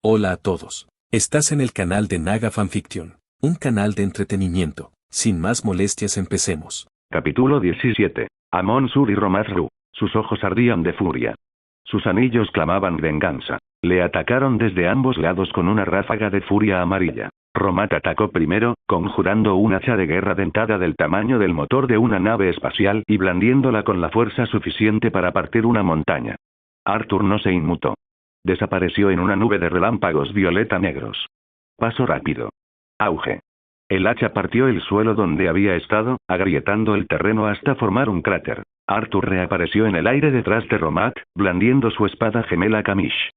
Hola a todos. Estás en el canal de Naga Fanfiction, un canal de entretenimiento. Sin más molestias, empecemos. Capítulo 17. Amon-Sur y Romat-Ru. Sus ojos ardían de furia. Sus anillos clamaban venganza. Le atacaron desde ambos lados con una ráfaga de furia amarilla. Romat atacó primero, conjurando un hacha de guerra dentada del tamaño del motor de una nave espacial y blandiéndola con la fuerza suficiente para partir una montaña. Arthur no se inmutó. Desapareció en una nube de relámpagos violeta-negros. Paso rápido. Auge. El hacha partió el suelo donde había estado, agrietando el terreno hasta formar un cráter. Arthur reapareció en el aire detrás de Romat, blandiendo su espada gemela Kamish.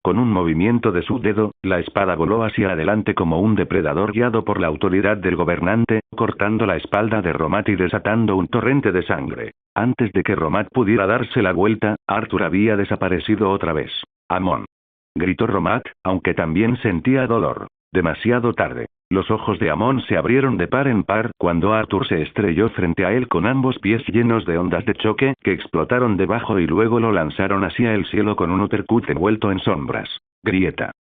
Con un movimiento de su dedo, la espada voló hacia adelante como un depredador guiado por la autoridad del gobernante, cortando la espalda de Romat y desatando un torrente de sangre. Antes de que Romat pudiera darse la vuelta, Arthur había desaparecido otra vez. Amon. Gritó Romat, aunque también sentía dolor. Demasiado tarde. Los ojos de Amon se abrieron de par en par cuando Arthur se estrelló frente a él con ambos pies llenos de ondas de choque que explotaron debajo y luego lo lanzaron hacia el cielo con un uppercut envuelto en sombras. Grieta.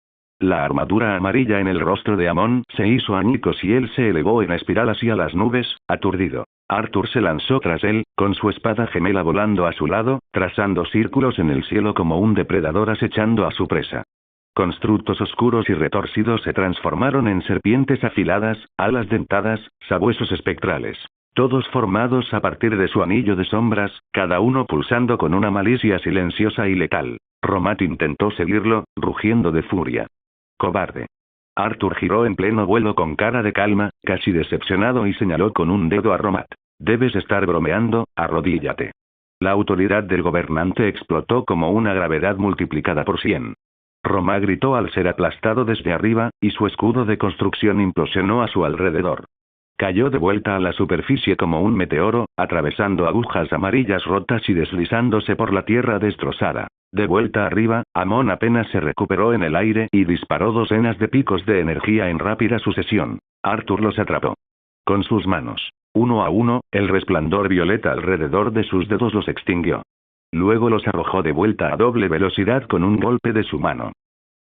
La armadura amarilla en el rostro de Amon se hizo añicos y él se elevó en espiral hacia las nubes, aturdido. Arthur se lanzó tras él, con su espada gemela volando a su lado, trazando círculos en el cielo como un depredador acechando a su presa. Constructos oscuros y retorcidos se transformaron en serpientes afiladas, alas dentadas, sabuesos espectrales. Todos formados a partir de su anillo de sombras, cada uno pulsando con una malicia silenciosa y letal. Romat intentó seguirlo, rugiendo de furia. Cobarde. Arthur giró en pleno vuelo con cara de calma, casi decepcionado y señaló con un dedo a Romat. Debes estar bromeando, arrodíllate. La autoridad del gobernante explotó como una gravedad multiplicada por 100. Romat gritó al ser aplastado desde arriba, y su escudo de construcción implosionó a su alrededor. Cayó de vuelta a la superficie como un meteoro, atravesando agujas amarillas rotas y deslizándose por la tierra destrozada. De vuelta arriba, Amon apenas se recuperó en el aire y disparó docenas de picos de energía en rápida sucesión. Arthur los atrapó. Con sus manos. Uno a uno, el resplandor violeta alrededor de sus dedos los extinguió. Luego los arrojó de vuelta a doble velocidad con un golpe de su mano.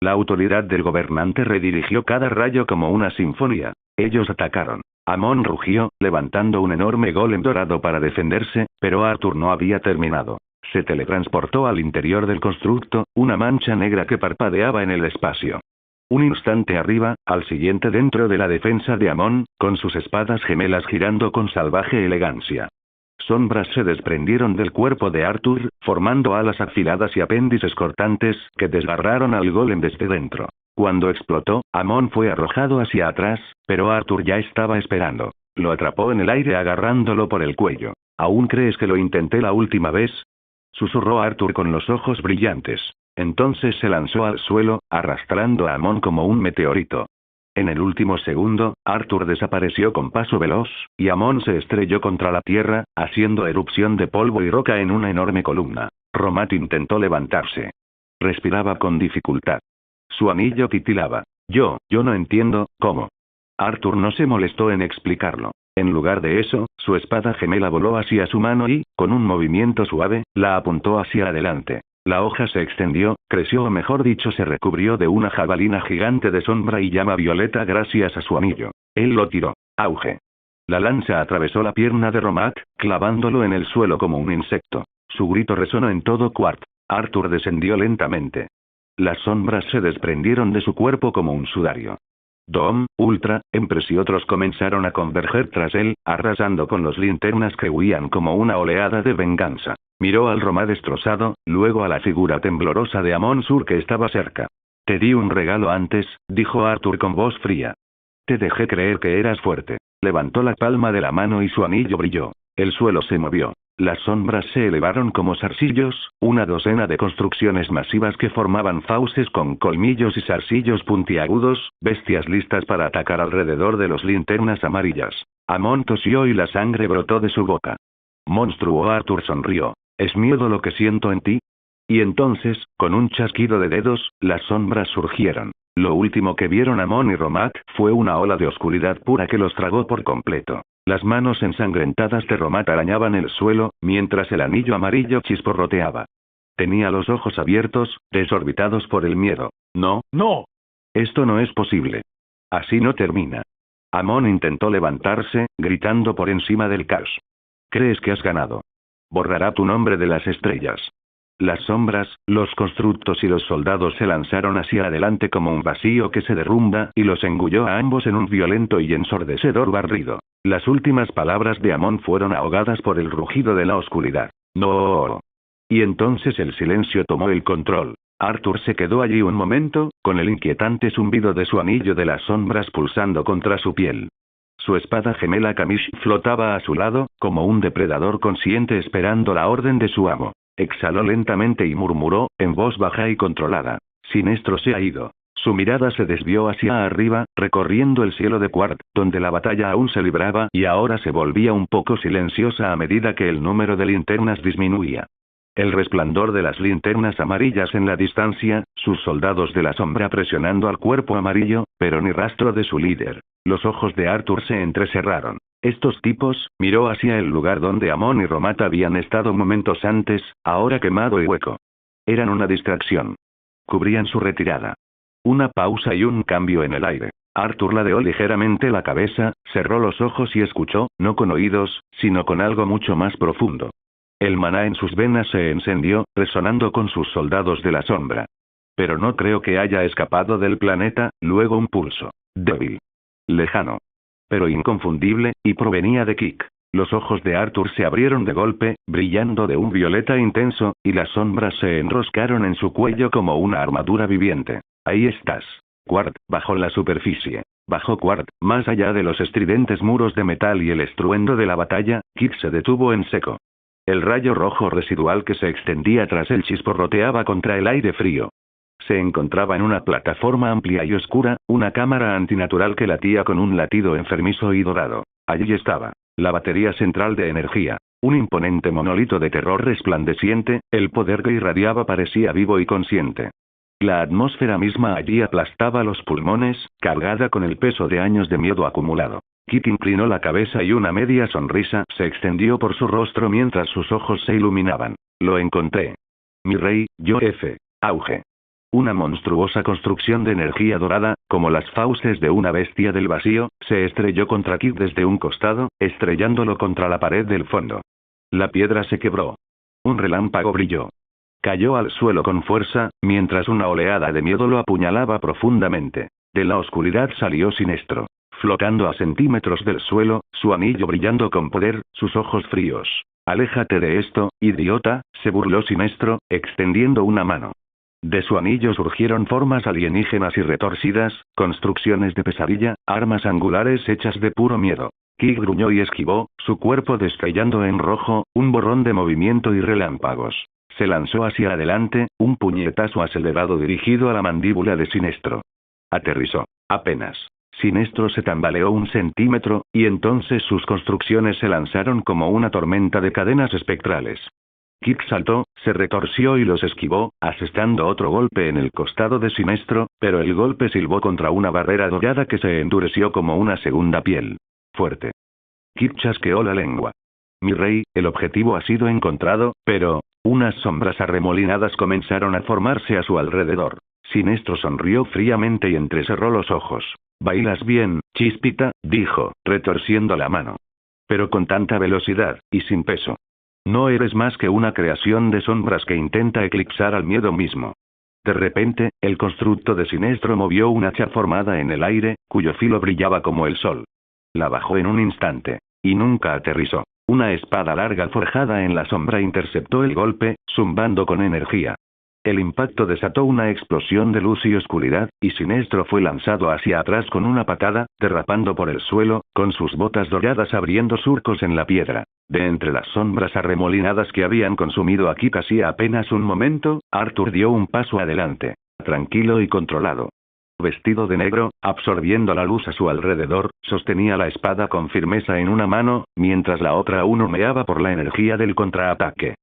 La autoridad del gobernante redirigió cada rayo como una sinfonía. Ellos atacaron. Amon rugió, levantando un enorme golem dorado para defenderse, pero Arthur no había terminado. Se teletransportó al interior del constructo, una mancha negra que parpadeaba en el espacio. Un instante arriba, al siguiente dentro de la defensa de Amon, con sus espadas gemelas girando con salvaje elegancia. Sombras se desprendieron del cuerpo de Arthur, formando alas afiladas y apéndices cortantes que desgarraron al golem desde dentro. Cuando explotó, Amon fue arrojado hacia atrás, pero Arthur ya estaba esperando. Lo atrapó en el aire agarrándolo por el cuello. ¿Aún crees que lo intenté la última vez?, susurró Arthur con los ojos brillantes. Entonces se lanzó al suelo, arrastrando a Amon como un meteorito. En el último segundo, Arthur desapareció con paso veloz, y Amon se estrelló contra la tierra, haciendo erupción de polvo y roca en una enorme columna. Romat intentó levantarse. Respiraba con dificultad. Su anillo titilaba. Yo no entiendo, ¿cómo? Arthur no se molestó en explicarlo. En lugar de eso, su espada gemela voló hacia su mano y, con un movimiento suave, la apuntó hacia adelante. La hoja se extendió, creció o mejor dicho se recubrió de una jabalina gigante de sombra y llama violeta gracias a su anillo. Él lo tiró. Auge. La lanza atravesó la pierna de Romat, clavándolo en el suelo como un insecto. Su grito resonó en todo Quart. Arthur descendió lentamente. Las sombras se desprendieron de su cuerpo como un sudario. Dom, Ultra, Empress y otros comenzaron a converger tras él, arrasando con los linternas que huían como una oleada de venganza. Miró al Romat destrozado, luego a la figura temblorosa de Amon-Sur que estaba cerca. Te di un regalo antes, dijo Arthur con voz fría. Te dejé creer que eras fuerte. Levantó la palma de la mano y su anillo brilló. El suelo se movió. Las sombras se elevaron como zarcillos, una docena de construcciones masivas que formaban fauces con colmillos y zarcillos puntiagudos, bestias listas para atacar alrededor de los linternas amarillas. Amon tosió y la sangre brotó de su boca. Monstruo. Arthur sonrió. ¿Es miedo lo que siento en ti? Y entonces, con un chasquido de dedos, las sombras surgieron. Lo último que vieron Amon y Romat fue una ola de oscuridad pura que los tragó por completo. Las manos ensangrentadas de Romat arañaban el suelo, mientras el anillo amarillo chisporroteaba. Tenía los ojos abiertos, desorbitados por el miedo. No. Esto no es posible. Así no termina. Amon intentó levantarse, gritando por encima del caos. ¿Crees que has ganado? Borrará tu nombre de las estrellas. Las sombras, los constructos y los soldados se lanzaron hacia adelante como un vacío que se derrumba y los engulló a ambos en un violento y ensordecedor barrido. Las últimas palabras de Amon fueron ahogadas por el rugido de la oscuridad. ¡No! Y entonces el silencio tomó el control. Arthur se quedó allí un momento, con el inquietante zumbido de su anillo de las sombras pulsando contra su piel. Su espada gemela Kamish flotaba a su lado, como un depredador consciente esperando la orden de su amo. Exhaló lentamente y murmuró, en voz baja y controlada. Sinestro se ha ido. Su mirada se desvió hacia arriba, recorriendo el cielo de Quart, donde la batalla aún se libraba y ahora se volvía un poco silenciosa a medida que el número de linternas disminuía. El resplandor de las linternas amarillas en la distancia, sus soldados de la sombra presionando al cuerpo amarillo, pero ni rastro de su líder. Los ojos de Arthur se entrecerraron. Estos tipos, miró hacia el lugar donde Amon y Romat habían estado momentos antes, ahora quemado y hueco. Eran una distracción. Cubrían su retirada. Una pausa y un cambio en el aire. Arthur ladeó ligeramente la cabeza, cerró los ojos y escuchó, no con oídos, sino con algo mucho más profundo. El maná en sus venas se encendió, resonando con sus soldados de la sombra. Pero no creo que haya escapado del planeta, luego un pulso. Débil. Lejano. Pero inconfundible, y provenía de Kik. Los ojos de Arthur se abrieron de golpe, brillando de un violeta intenso, y las sombras se enroscaron en su cuello como una armadura viviente. Ahí estás. Quart, bajo la superficie. Bajo Quart, más allá de los estridentes muros de metal y el estruendo de la batalla, Kik se detuvo en seco. El rayo rojo residual que se extendía tras él chisporroteaba contra el aire frío. Se encontraba en una plataforma amplia y oscura, una cámara antinatural que latía con un latido enfermizo y dorado. Allí estaba, la batería central de energía. Un imponente monolito de terror resplandeciente, el poder que irradiaba parecía vivo y consciente. La atmósfera misma allí aplastaba los pulmones, cargada con el peso de años de miedo acumulado. Kit inclinó la cabeza y una media sonrisa se extendió por su rostro mientras sus ojos se iluminaban. Lo encontré. Mi rey, F. Auge. Una monstruosa construcción de energía dorada, como las fauces de una bestia del vacío, se estrelló contra Kit desde un costado, estrellándolo contra la pared del fondo. La piedra se quebró. Un relámpago brilló. Cayó al suelo con fuerza, mientras una oleada de miedo lo apuñalaba profundamente. De la oscuridad salió Sinestro. Flotando a centímetros del suelo, su anillo brillando con poder, sus ojos fríos. «Aléjate de esto, idiota», se burló Sinestro, extendiendo una mano. De su anillo surgieron formas alienígenas y retorcidas, construcciones de pesadilla, armas angulares hechas de puro miedo. Kik gruñó y esquivó, su cuerpo destellando en rojo, un borrón de movimiento y relámpagos. Se lanzó hacia adelante, un puñetazo acelerado dirigido a la mandíbula de Sinestro. Aterrizó. Apenas. Sinestro se tambaleó un centímetro, y entonces sus construcciones se lanzaron como una tormenta de cadenas espectrales. Kik saltó, se retorció y los esquivó, asestando otro golpe en el costado de Sinestro, pero el golpe silbó contra una barrera dorada que se endureció como una segunda piel. Fuerte. Kik chasqueó la lengua. Mi rey, el objetivo ha sido encontrado, pero... Unas sombras arremolinadas comenzaron a formarse a su alrededor. Sinestro sonrió fríamente y entrecerró los ojos. «Bailas bien, Chispita», dijo, retorciendo la mano. «Pero con tanta velocidad, y sin peso. No eres más que una creación de sombras que intenta eclipsar al miedo mismo». De repente, el constructo de Sinestro movió un hacha formada en el aire, cuyo filo brillaba como el sol. La bajó en un instante. Y nunca aterrizó. Una espada larga forjada en la sombra interceptó el golpe, zumbando con energía. El impacto desató una explosión de luz y oscuridad, y Sinestro fue lanzado hacia atrás con una patada, derrapando por el suelo, con sus botas doradas abriendo surcos en la piedra. De entre las sombras arremolinadas que habían consumido aquí casi apenas un momento, Arthur dio un paso adelante. Tranquilo y controlado. Vestido de negro, absorbiendo la luz a su alrededor, sostenía la espada con firmeza en una mano, mientras la otra aún humeaba por la energía del contraataque.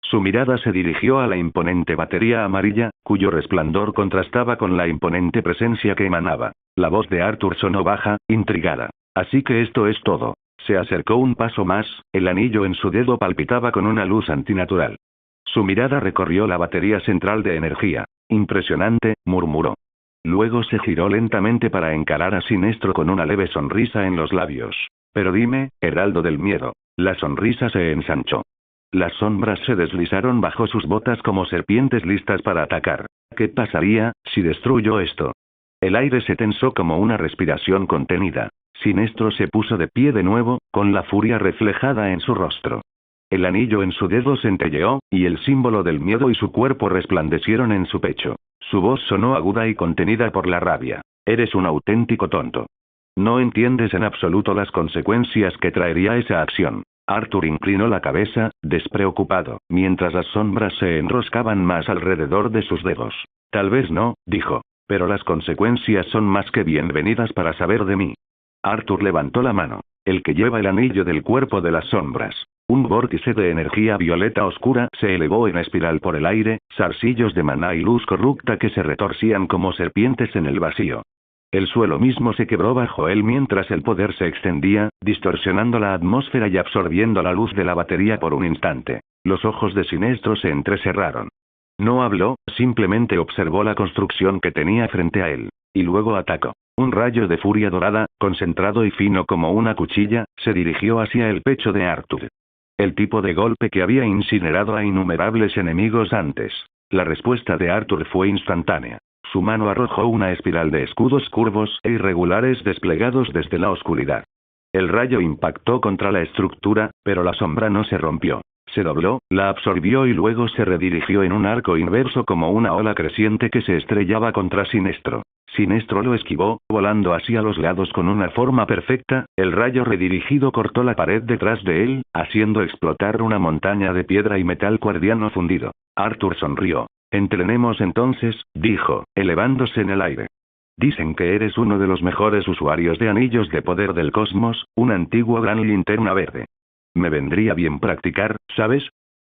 Su mirada se dirigió a la imponente batería amarilla, cuyo resplandor contrastaba con la imponente presencia que emanaba. La voz de Arthur sonó baja, intrigada. «Así que esto es todo». Se acercó un paso más, el anillo en su dedo palpitaba con una luz antinatural. Su mirada recorrió la batería central de energía. «Impresionante», murmuró. luego se giró lentamente para encarar a Sinestro con una leve sonrisa en los labios. Pero dime, heraldo del miedo. La sonrisa se ensanchó. Las sombras se deslizaron bajo sus botas como serpientes listas para atacar. ¿Qué pasaría si destruyo esto? El aire se tensó como una respiración contenida. Sinestro se puso de pie de nuevo, con la furia reflejada en su rostro. El anillo en su dedo centelleó, y el símbolo del miedo y su cuerpo resplandecieron en su pecho. Su voz sonó aguda y contenida por la rabia. Eres un auténtico tonto. No entiendes en absoluto las consecuencias que traería esa acción. Arthur inclinó la cabeza, despreocupado, mientras las sombras se enroscaban más alrededor de sus dedos. Tal vez no, dijo. Pero las consecuencias son más que bienvenidas para saber de mí. Arthur levantó la mano. El que lleva el anillo del cuerpo de las sombras. Un vórtice de energía violeta oscura se elevó en espiral por el aire, zarcillos de maná y luz corrupta que se retorcían como serpientes en el vacío. El suelo mismo se quebró bajo él mientras el poder se extendía, distorsionando la atmósfera y absorbiendo la luz de la batería por un instante. Los ojos de Sinestro se entrecerraron. No habló, simplemente observó la construcción que tenía frente a él. Y luego atacó. Un rayo de furia dorada, concentrado y fino como una cuchilla, se dirigió hacia el pecho de Arthur. El tipo de golpe que había incinerado a innumerables enemigos antes. La respuesta de Arthur fue instantánea. Su mano arrojó una espiral de escudos curvos e irregulares desplegados desde la oscuridad. El rayo impactó contra la estructura, pero la sombra no se rompió. Se dobló, la absorbió y luego se redirigió en un arco inverso como una ola creciente que se estrellaba contra Sinestro. Sinestro lo esquivó, volando hacia los lados con una forma perfecta, el rayo redirigido cortó la pared detrás de él, haciendo explotar una montaña de piedra y metal cuardiano fundido. Arthur sonrió. Entrenemos entonces, dijo, elevándose en el aire. Dicen que eres uno de los mejores usuarios de anillos de poder del cosmos, un antiguo gran linterna verde. Me vendría bien practicar, ¿sabes?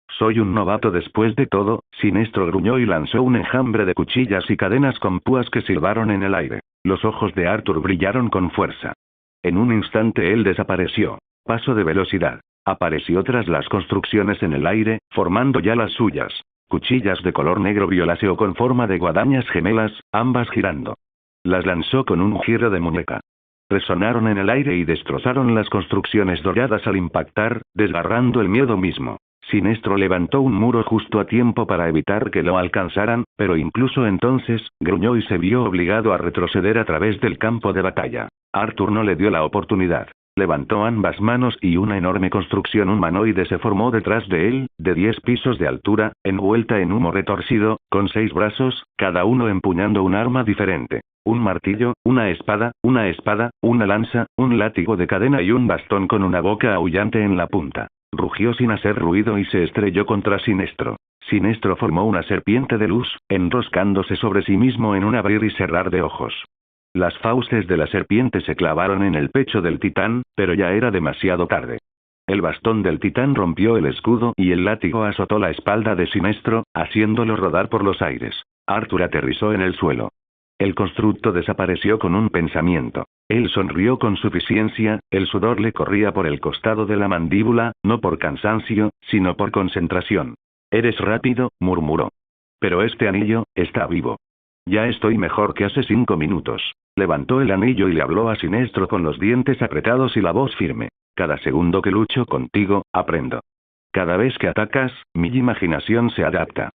Soy un novato después de todo. Sinestro gruñó y lanzó un enjambre de cuchillas y cadenas con púas que silbaron en el aire. Los ojos de Arthur brillaron con fuerza. En un instante él desapareció. Paso de velocidad. Apareció tras las construcciones en el aire, formando ya las suyas. Cuchillas de color negro violáceo con forma de guadañas gemelas, ambas girando. Las lanzó con un giro de muñeca. Resonaron en el aire y destrozaron las construcciones doradas al impactar, desgarrando el miedo mismo. Sinestro levantó un muro justo a tiempo para evitar que lo alcanzaran, pero incluso entonces, gruñó y se vio obligado a retroceder a través del campo de batalla. Arthur no le dio la oportunidad. Levantó ambas manos y una enorme construcción humanoide se formó detrás de él, de 10 pisos de altura, envuelta en humo retorcido, con 6 brazos, cada uno empuñando un arma diferente. Un martillo, una espada, una lanza, un látigo de cadena y un bastón con una boca aullante en la punta. Rugió sin hacer ruido y se estrelló contra Sinestro. Sinestro formó una serpiente de luz, enroscándose sobre sí mismo en un abrir y cerrar de ojos. Las fauces de la serpiente se clavaron en el pecho del titán, pero ya era demasiado tarde. El bastón del titán rompió el escudo y el látigo azotó la espalda de Sinestro, haciéndolo rodar por los aires. Arthur aterrizó en el suelo. El constructo desapareció con un pensamiento. Él sonrió con suficiencia, el sudor le corría por el costado de la mandíbula, no por cansancio, sino por concentración. Eres rápido, murmuró. Pero este anillo, está vivo. Ya estoy mejor que hace 5 minutos. Levantó el anillo y le habló a Sinestro con los dientes apretados y la voz firme. Cada segundo que lucho contigo, aprendo. Cada vez que atacas, mi imaginación se adapta.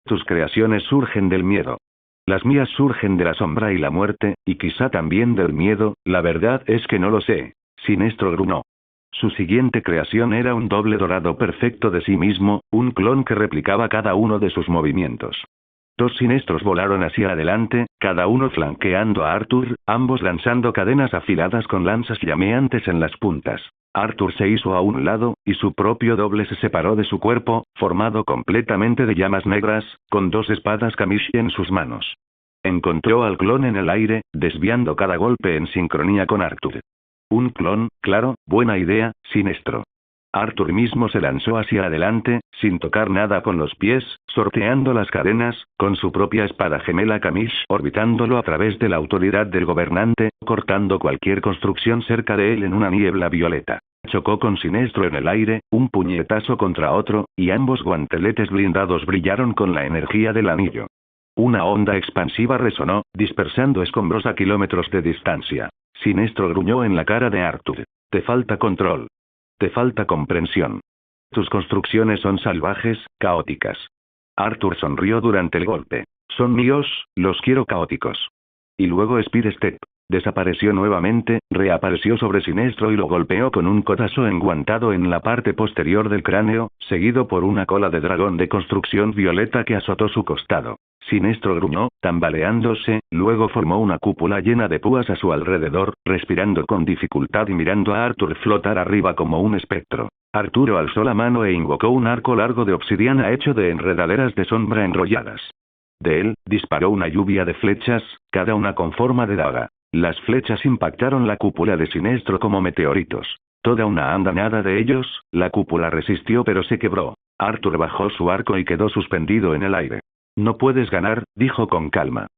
Tus creaciones surgen del miedo. Las mías surgen de la sombra y la muerte, y quizá también del miedo. La verdad es que no lo sé. Sinestro gruñó. Su siguiente creación era un doble dorado perfecto de sí mismo, un clon que replicaba cada uno de sus movimientos. 2 sinestros volaron hacia adelante, cada uno flanqueando a Arthur, ambos lanzando cadenas afiladas con lanzas llameantes en las puntas. Arthur se hizo a un lado, y su propio doble se separó de su cuerpo, formado completamente de llamas negras, con 2 espadas Kamishi en sus manos. Encontró al clon en el aire, desviando cada golpe en sincronía con Arthur. Un clon, claro, buena idea, Sinestro. Arthur mismo se lanzó hacia adelante, sin tocar nada con los pies, sorteando las cadenas, con su propia espada gemela Kamish orbitándolo a través de la autoridad del gobernante, cortando cualquier construcción cerca de él en una niebla violeta. Chocó con Sinestro en el aire, un puñetazo contra otro, y ambos guanteletes blindados brillaron con la energía del anillo. Una onda expansiva resonó, dispersando escombros a kilómetros de distancia. Sinestro gruñó en la cara de Arthur. Te falta control. Te falta comprensión. Tus construcciones son salvajes, caóticas. Arthur sonrió durante el golpe. Son míos, los quiero caóticos. Y luego Speed Step. Desapareció nuevamente, reapareció sobre Sinestro y lo golpeó con un codazo enguantado en la parte posterior del cráneo, seguido por una cola de dragón de construcción violeta que azotó su costado. Sinestro gruñó, tambaleándose, luego formó una cúpula llena de púas a su alrededor, respirando con dificultad y mirando a Arthur flotar arriba como un espectro. Arturo alzó la mano e invocó un arco largo de obsidiana hecho de enredaderas de sombra enrolladas. De él, disparó una lluvia de flechas, cada una con forma de daga. Las flechas impactaron la cúpula de Sinestro como meteoritos. Toda una andanada de ellos, la cúpula resistió pero se quebró. Arthur bajó su arco y quedó suspendido en el aire. No puedes ganar, dijo con calma.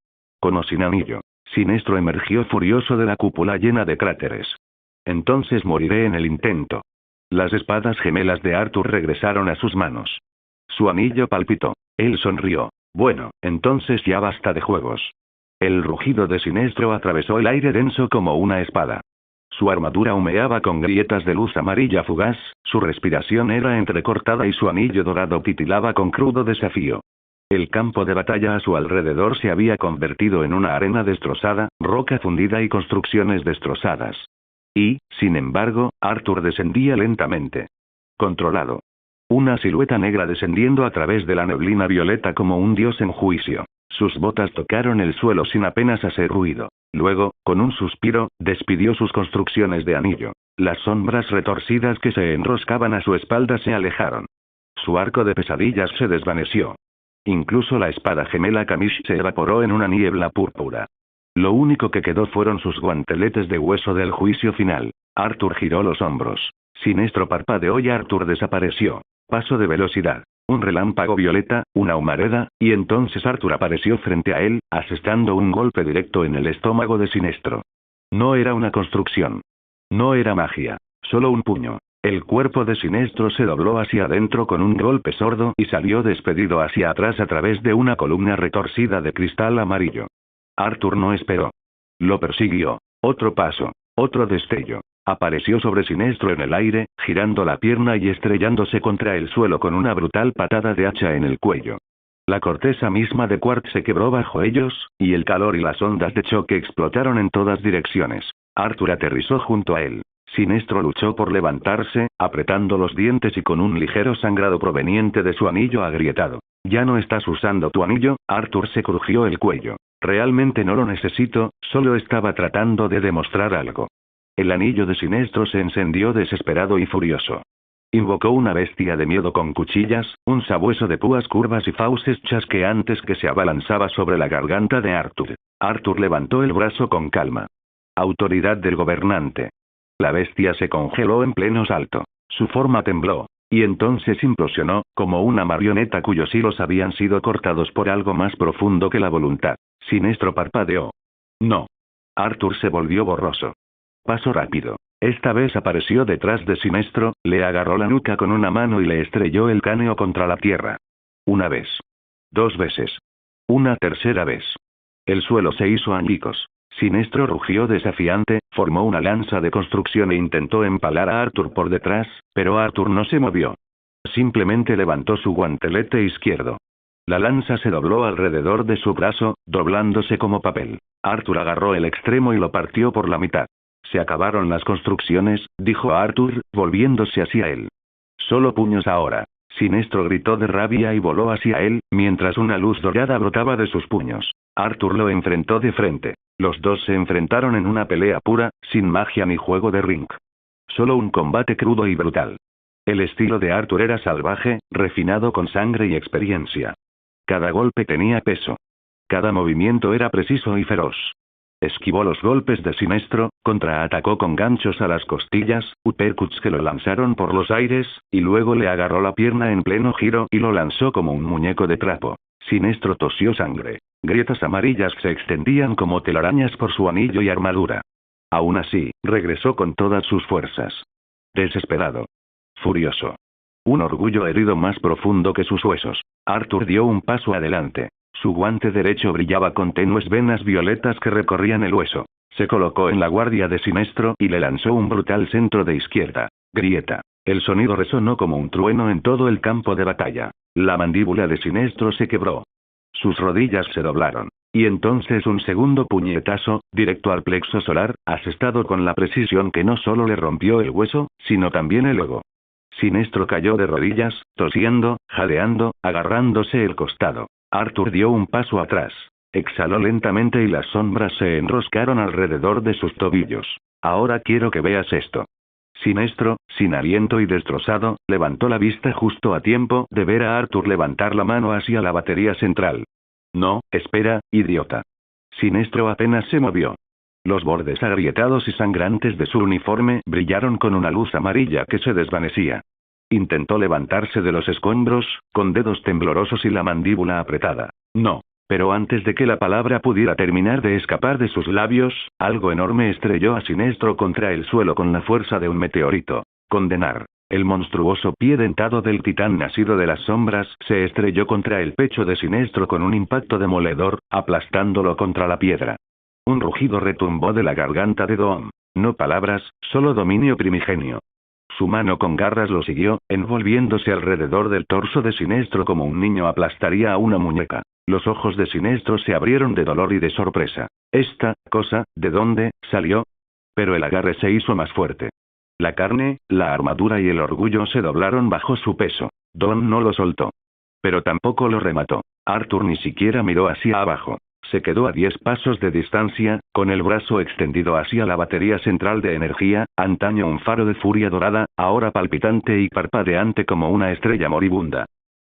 Con o sin anillo. Sinestro emergió furioso de la cúpula llena de cráteres. Entonces moriré en el intento. Las espadas gemelas de Arthur regresaron a sus manos. Su anillo palpitó. Él sonrió. Bueno, entonces ya basta de juegos. El rugido de Sinestro atravesó el aire denso como una espada. Su armadura humeaba con grietas de luz amarilla fugaz, su respiración era entrecortada y su anillo dorado titilaba con crudo desafío. El campo de batalla a su alrededor se había convertido en una arena destrozada, roca fundida y construcciones destrozadas. Y, sin embargo, Arthur descendía lentamente. Controlado. Una silueta negra descendiendo a través de la neblina violeta como un dios en juicio. Sus botas tocaron el suelo sin apenas hacer ruido. Luego, con un suspiro, despidió sus construcciones de anillo. Las sombras retorcidas que se enroscaban a su espalda se alejaron. Su arco de pesadillas se desvaneció. Incluso la espada gemela Kamish se evaporó en una niebla púrpura. Lo único que quedó fueron sus guanteletes de hueso del juicio final. Arthur giró los hombros. Sinestro parpadeó y Arthur desapareció. Paso de velocidad. Un relámpago violeta, una humareda, y entonces Arthur apareció frente a él, asestando un golpe directo en el estómago de Sinestro. No era una construcción. No era magia. Solo un puño. El cuerpo de Sinestro se dobló hacia adentro con un golpe sordo y salió despedido hacia atrás a través de una columna retorcida de cristal amarillo. Arthur no esperó. Lo persiguió. Otro paso. Otro destello. Apareció sobre Sinestro en el aire, girando la pierna y estrellándose contra el suelo con una brutal patada de hacha en el cuello. La corteza misma de Quartz se quebró bajo ellos, y el calor y las ondas de choque explotaron en todas direcciones. Arthur aterrizó junto a él. Sinestro luchó por levantarse, apretando los dientes y con un ligero sangrado proveniente de su anillo agrietado. ¿Ya no estás usando tu anillo? Arthur se crujió el cuello. Realmente no lo necesito, solo estaba tratando de demostrar algo. El anillo de Sinestro se encendió desesperado y furioso. Invocó una bestia de miedo con cuchillas, un sabueso de púas curvas y fauces chasqueantes que se abalanzaba sobre la garganta de Arthur. Arthur levantó el brazo con calma. Autoridad del gobernante. La bestia se congeló en pleno salto. Su forma tembló. Y entonces implosionó, como una marioneta cuyos hilos habían sido cortados por algo más profundo que la voluntad. Sinestro parpadeó. No. Arthur se volvió borroso. Paso rápido. Esta vez apareció detrás de Sinestro, le agarró la nuca con una mano y le estrelló el cráneo contra la tierra. Una vez. 2 veces. Una tercera vez. El suelo se hizo añicos. Sinestro rugió desafiante, formó una lanza de construcción e intentó empalar a Arthur por detrás, pero Arthur no se movió. Simplemente levantó su guantelete izquierdo. La lanza se dobló alrededor de su brazo, doblándose como papel. Arthur agarró el extremo y lo partió por la mitad. Se acabaron las construcciones, dijo Arthur, volviéndose hacia él. Solo puños ahora. Sinestro gritó de rabia y voló hacia él, mientras una luz dorada brotaba de sus puños. Arthur lo enfrentó de frente. Los dos se enfrentaron en una pelea pura, sin magia ni juego de ring. Solo un combate crudo y brutal. El estilo de Arthur era salvaje, refinado con sangre y experiencia. Cada golpe tenía peso. Cada movimiento era preciso y feroz. Esquivó los golpes de Sinestro, contraatacó con ganchos a las costillas, uppercuts que lo lanzaron por los aires, y luego le agarró la pierna en pleno giro y lo lanzó como un muñeco de trapo. Sinestro tosió sangre. Grietas amarillas se extendían como telarañas por su anillo y armadura. Aún así, regresó con todas sus fuerzas. Desesperado. Furioso. Un orgullo herido más profundo que sus huesos. Arthur dio un paso adelante. Su guante derecho brillaba con tenues venas violetas que recorrían el hueso. Se colocó en la guardia de Sinestro y le lanzó un brutal centro de izquierda. Grieta. El sonido resonó como un trueno en todo el campo de batalla. La mandíbula de Sinestro se quebró. Sus rodillas se doblaron. Y entonces un segundo puñetazo, directo al plexo solar, asestado con la precisión que no solo le rompió el hueso, sino también el ego. Sinestro cayó de rodillas, tosiendo, jadeando, agarrándose el costado. Arthur dio un paso atrás. Exhaló lentamente y las sombras se enroscaron alrededor de sus tobillos. Ahora quiero que veas esto. Sinestro, sin aliento y destrozado, levantó la vista justo a tiempo de ver a Arthur levantar la mano hacia la batería central. No, espera, idiota. Sinestro apenas se movió. Los bordes agrietados y sangrantes de su uniforme brillaron con una luz amarilla que se desvanecía. Intentó levantarse de los escombros, con dedos temblorosos y la mandíbula apretada. No. Pero antes de que la palabra pudiera terminar de escapar de sus labios, algo enorme estrelló a Sinestro contra el suelo con la fuerza de un meteorito. Condenar. El monstruoso pie dentado del titán nacido de las sombras se estrelló contra el pecho de Sinestro con un impacto demoledor, aplastándolo contra la piedra. Un rugido retumbó de la garganta de Doom. No palabras, solo dominio primigenio. Su mano con garras lo siguió, envolviéndose alrededor del torso de Sinestro como un niño aplastaría a una muñeca. Los ojos de Sinestro se abrieron de dolor y de sorpresa. ¿Esta cosa, de dónde salió? Pero el agarre se hizo más fuerte. La carne, la armadura y el orgullo se doblaron bajo su peso. Don no lo soltó. Pero tampoco lo remató. Arthur ni siquiera miró hacia abajo. Se quedó a 10 pasos de distancia, con el brazo extendido hacia la batería central de energía, antaño un faro de furia dorada, ahora palpitante y parpadeante como una estrella moribunda.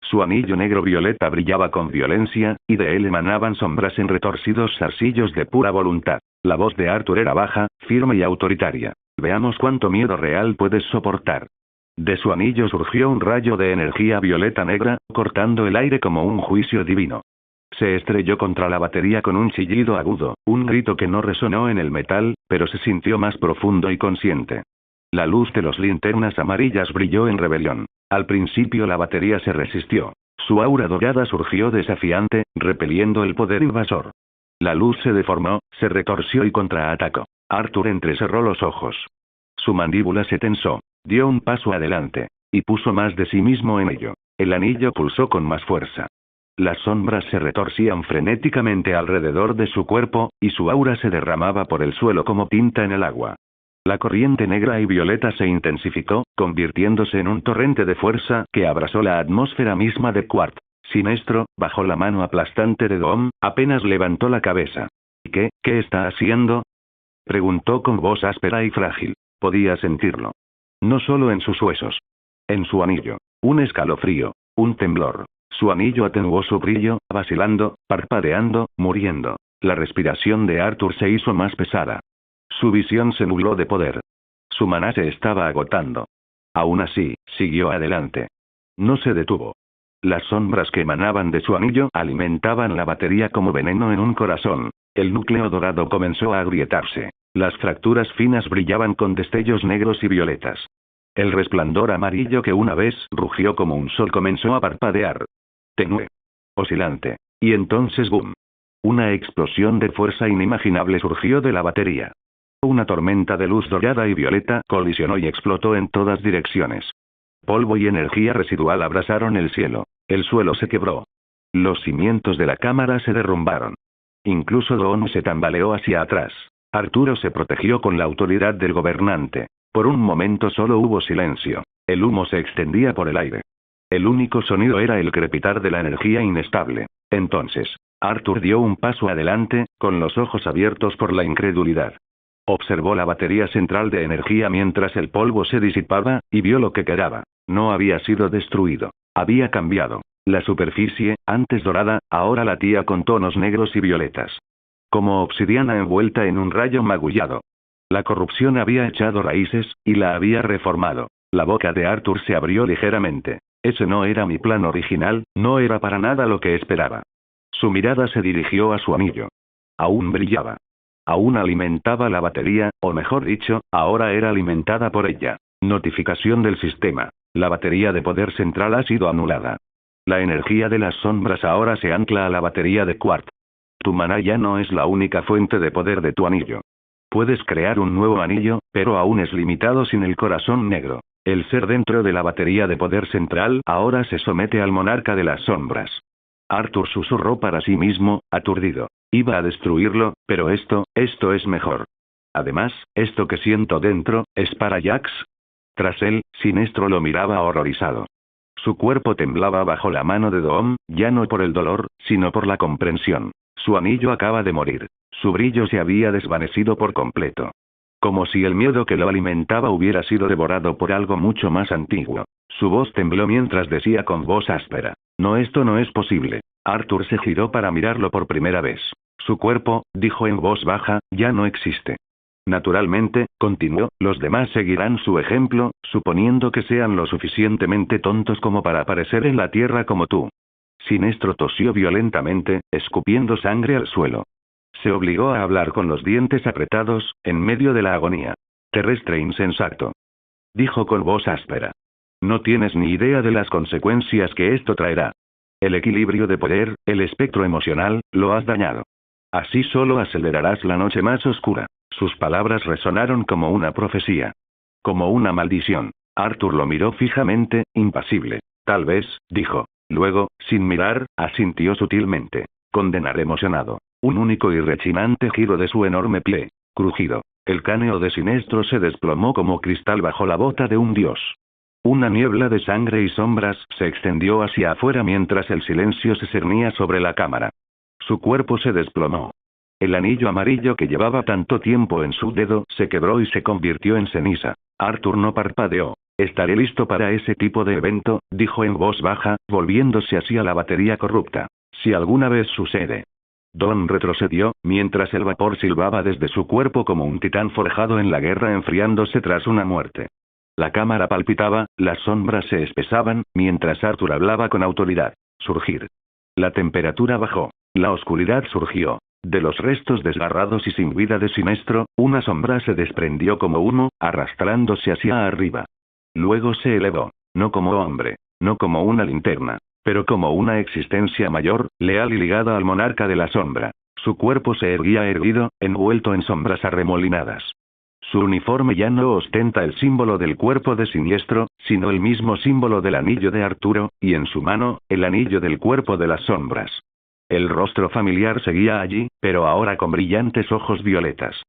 Su anillo negro-violeta brillaba con violencia, y de él emanaban sombras en retorcidos zarcillos de pura voluntad. La voz de Arthur era baja, firme y autoritaria. Veamos cuánto miedo real puedes soportar. De su anillo surgió un rayo de energía violeta negra, cortando el aire como un juicio divino. Se estrelló contra la batería con un chillido agudo, un grito que no resonó en el metal, pero se sintió más profundo y consciente. La luz de las linternas amarillas brilló en rebelión. Al principio la batería se resistió. Su aura dorada surgió desafiante, repeliendo el poder invasor. La luz se deformó, se retorció y contraatacó. Arthur entrecerró los ojos. Su mandíbula se tensó. Dio un paso adelante. Y puso más de sí mismo en ello. El anillo pulsó con más fuerza. Las sombras se retorcían frenéticamente alrededor de su cuerpo, y su aura se derramaba por el suelo como tinta en el agua. La corriente negra y violeta se intensificó, convirtiéndose en un torrente de fuerza que abrasó la atmósfera misma de Quart. Sinestro, bajo la mano aplastante de Doom, apenas levantó la cabeza. ¿Qué está haciendo? Preguntó con voz áspera y frágil. Podía sentirlo. No solo en sus huesos. En su anillo. Un escalofrío. Un temblor. Su anillo atenuó su brillo, vacilando, parpadeando, muriendo. La respiración de Arthur se hizo más pesada. Su visión se nubló de poder. Su maná se estaba agotando. Aún así, siguió adelante. No se detuvo. Las sombras que emanaban de su anillo alimentaban la batería como veneno en un corazón. El núcleo dorado comenzó a agrietarse. Las fracturas finas brillaban con destellos negros y violetas. El resplandor amarillo que una vez rugió como un sol comenzó a parpadear. Tenue. Oscilante. Y entonces ¡boom! Una explosión de fuerza inimaginable surgió de la batería. Una tormenta de luz dorada y violeta colisionó y explotó en todas direcciones. Polvo y energía residual abrasaron el cielo. El suelo se quebró. Los cimientos de la cámara se derrumbaron. Incluso Don se tambaleó hacia atrás. Arturo se protegió con la autoridad del gobernante. Por un momento solo hubo silencio. El humo se extendía por el aire. El único sonido era el crepitar de la energía inestable. Entonces, Arthur dio un paso adelante, con los ojos abiertos por la incredulidad. Observó la batería central de energía mientras el polvo se disipaba, y vio lo que quedaba. No había sido destruido. Había cambiado. La superficie, antes dorada, ahora latía con tonos negros y violetas. Como obsidiana envuelta en un rayo magullado. La corrupción había echado raíces, y la había reformado. La boca de Arthur se abrió ligeramente. Ese no era mi plan original, no era para nada lo que esperaba. Su mirada se dirigió a su anillo. Aún brillaba. Aún alimentaba la batería, o mejor dicho, ahora era alimentada por ella. Notificación del sistema. La batería de poder central ha sido anulada. La energía de las sombras ahora se ancla a la batería de Quart. Tu maná ya no es la única fuente de poder de tu anillo. Puedes crear un nuevo anillo, pero aún es limitado sin el corazón negro. El ser dentro de la batería de poder central ahora se somete al monarca de las sombras. Arthur susurró para sí mismo, aturdido. Iba a destruirlo, pero esto es mejor. Además, esto que siento dentro, ¿es para Jax? Tras él, Sinestro lo miraba horrorizado. Su cuerpo temblaba bajo la mano de Doom, ya no por el dolor, sino por la comprensión. Su anillo acaba de morir. Su brillo se había desvanecido por completo. Como si el miedo que lo alimentaba hubiera sido devorado por algo mucho más antiguo. Su voz tembló mientras decía con voz áspera. No, esto no es posible. Arthur se giró para mirarlo por primera vez. Su cuerpo, dijo en voz baja, ya no existe. Naturalmente, continuó, los demás seguirán su ejemplo, suponiendo que sean lo suficientemente tontos como para aparecer en la tierra como tú. Sinestro tosió violentamente, escupiendo sangre al suelo. Se obligó a hablar con los dientes apretados, en medio de la agonía. Terrestre insensato. Dijo con voz áspera. No tienes ni idea de las consecuencias que esto traerá. El equilibrio de poder, el espectro emocional, lo has dañado. Así solo acelerarás la noche más oscura. Sus palabras resonaron como una profecía. Como una maldición. Arthur lo miró fijamente, impasible. Tal vez, dijo. Luego, sin mirar, asintió sutilmente. Condenar emocionado. Un único y rechinante giro de su enorme pie. Crujido. El cráneo de Sinestro se desplomó como cristal bajo la bota de un dios. Una niebla de sangre y sombras se extendió hacia afuera mientras el silencio se cernía sobre la cámara. Su cuerpo se desplomó. El anillo amarillo que llevaba tanto tiempo en su dedo se quebró y se convirtió en ceniza. Arthur no parpadeó. Estaré listo para ese tipo de evento, dijo en voz baja, volviéndose hacia la batería corrupta. Si alguna vez sucede. Don retrocedió, mientras el vapor silbaba desde su cuerpo como un titán forjado en la guerra enfriándose tras una muerte. La cámara palpitaba, las sombras se espesaban, mientras Arthur hablaba con autoridad. Surgir. La temperatura bajó. La oscuridad surgió. De los restos desgarrados y sin vida de Sinestro, una sombra se desprendió como humo, arrastrándose hacia arriba. Luego se elevó. No como hombre. No como una linterna. Pero como una existencia mayor, leal y ligada al monarca de la sombra. Su cuerpo se erguía erguido, envuelto en sombras arremolinadas. Su uniforme ya no ostenta el símbolo del cuerpo de Siniestro, sino el mismo símbolo del anillo de Arturo, y en su mano, el anillo del cuerpo de las sombras. El rostro familiar seguía allí, pero ahora con brillantes ojos violetas.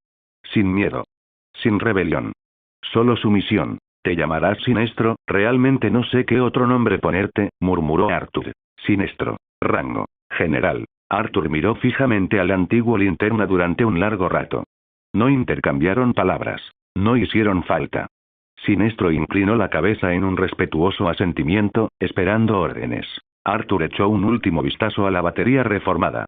Sin miedo. Sin rebelión. Solo sumisión. Te llamarás Sinestro, realmente no sé qué otro nombre ponerte, murmuró Arthur. Sinestro. Rango. General. Arthur miró fijamente al antiguo linterna durante un largo rato. No intercambiaron palabras. No hicieron falta. Sinestro inclinó la cabeza en un respetuoso asentimiento, esperando órdenes. Arthur echó un último vistazo a la batería reformada.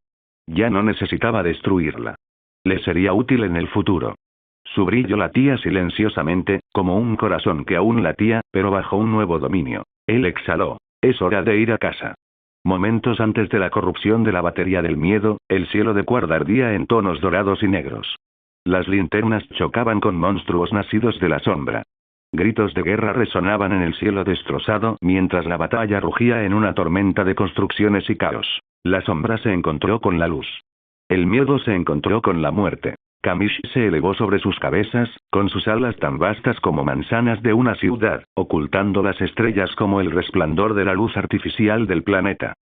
Ya no necesitaba destruirla. Le sería útil en el futuro. Su brillo latía silenciosamente, como un corazón que aún latía, pero bajo un nuevo dominio. Él exhaló. Es hora de ir a casa. Momentos antes de la corrupción de la batería del miedo, el cielo de Quart ardía en tonos dorados y negros. Las linternas chocaban con monstruos nacidos de la sombra. Gritos de guerra resonaban en el cielo destrozado mientras la batalla rugía en una tormenta de construcciones y caos. La sombra se encontró con la luz. El miedo se encontró con la muerte. Kamish se elevó sobre sus cabezas, con sus alas tan vastas como manzanas de una ciudad, ocultando las estrellas como el resplandor de la luz artificial del planeta.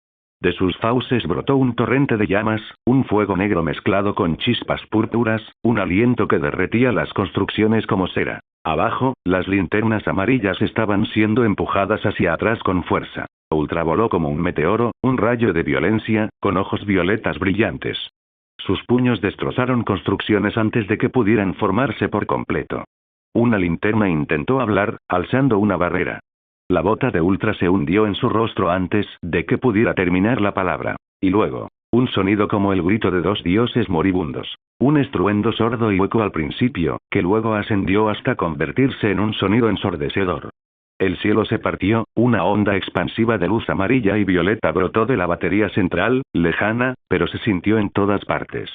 De sus fauces brotó un torrente de llamas, un fuego negro mezclado con chispas púrpuras, un aliento que derretía las construcciones como cera. Abajo, las linternas amarillas estaban siendo empujadas hacia atrás con fuerza. Ultra voló como un meteoro, un rayo de violencia, con ojos violetas brillantes. Sus puños destrozaron construcciones antes de que pudieran formarse por completo. Una linterna intentó hablar, alzando una barrera. La bota de Ultra se hundió en su rostro antes de que pudiera terminar la palabra. Y luego, un sonido como el grito de dos dioses moribundos. Un estruendo sordo y hueco al principio, que luego ascendió hasta convertirse en un sonido ensordecedor. El cielo se partió, una onda expansiva de luz amarilla y violeta brotó de la batería central, lejana, pero se sintió en todas partes.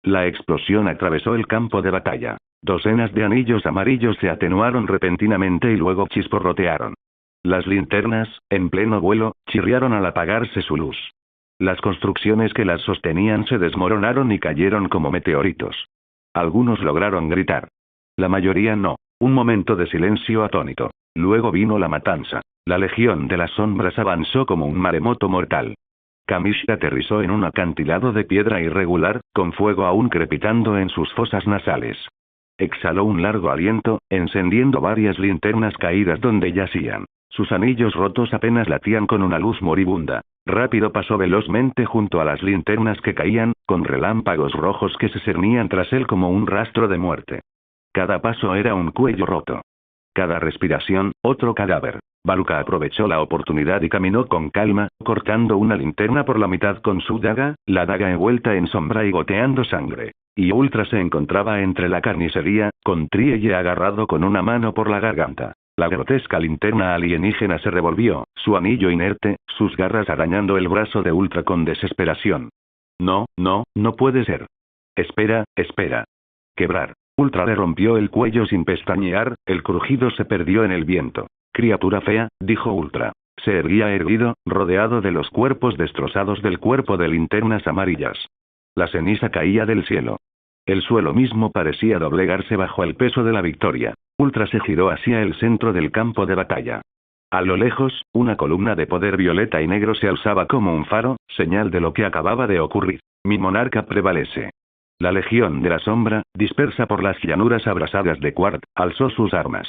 La explosión atravesó el campo de batalla. Docenas de anillos amarillos se atenuaron repentinamente y luego chisporrotearon. Las linternas, en pleno vuelo, chirriaron al apagarse su luz. Las construcciones que las sostenían se desmoronaron y cayeron como meteoritos. Algunos lograron gritar. La mayoría no. Un momento de silencio atónito. Luego vino la matanza. La Legión de las Sombras avanzó como un maremoto mortal. Kamish aterrizó en un acantilado de piedra irregular, con fuego aún crepitando en sus fosas nasales. Exhaló un largo aliento, encendiendo varias linternas caídas donde yacían. Sus anillos rotos apenas latían con una luz moribunda. Rápido pasó velozmente junto a las linternas que caían, con relámpagos rojos que se cernían tras él como un rastro de muerte. Cada paso era un cuello roto. Cada respiración, otro cadáver. Baruka aprovechó la oportunidad y caminó con calma, cortando una linterna por la mitad con su daga, la daga envuelta en sombra y goteando sangre. Y Ultra se encontraba entre la carnicería, con Trielle agarrado con una mano por la garganta. La grotesca linterna alienígena se revolvió, su anillo inerte, sus garras arañando el brazo de Ultra con desesperación. No, no, no puede ser. Espera, espera. Quebrar. Ultra le rompió el cuello sin pestañear, el crujido se perdió en el viento. Criatura fea, dijo Ultra. Se erguía erguido, rodeado de los cuerpos destrozados del cuerpo de linternas amarillas. La ceniza caía del cielo. El suelo mismo parecía doblegarse bajo el peso de la victoria. Ultra se giró hacia el centro del campo de batalla. A lo lejos, una columna de poder violeta y negro se alzaba como un faro, señal de lo que acababa de ocurrir. Mi monarca prevalece. La Legión de la Sombra, dispersa por las llanuras abrasadas de Quart, alzó sus armas.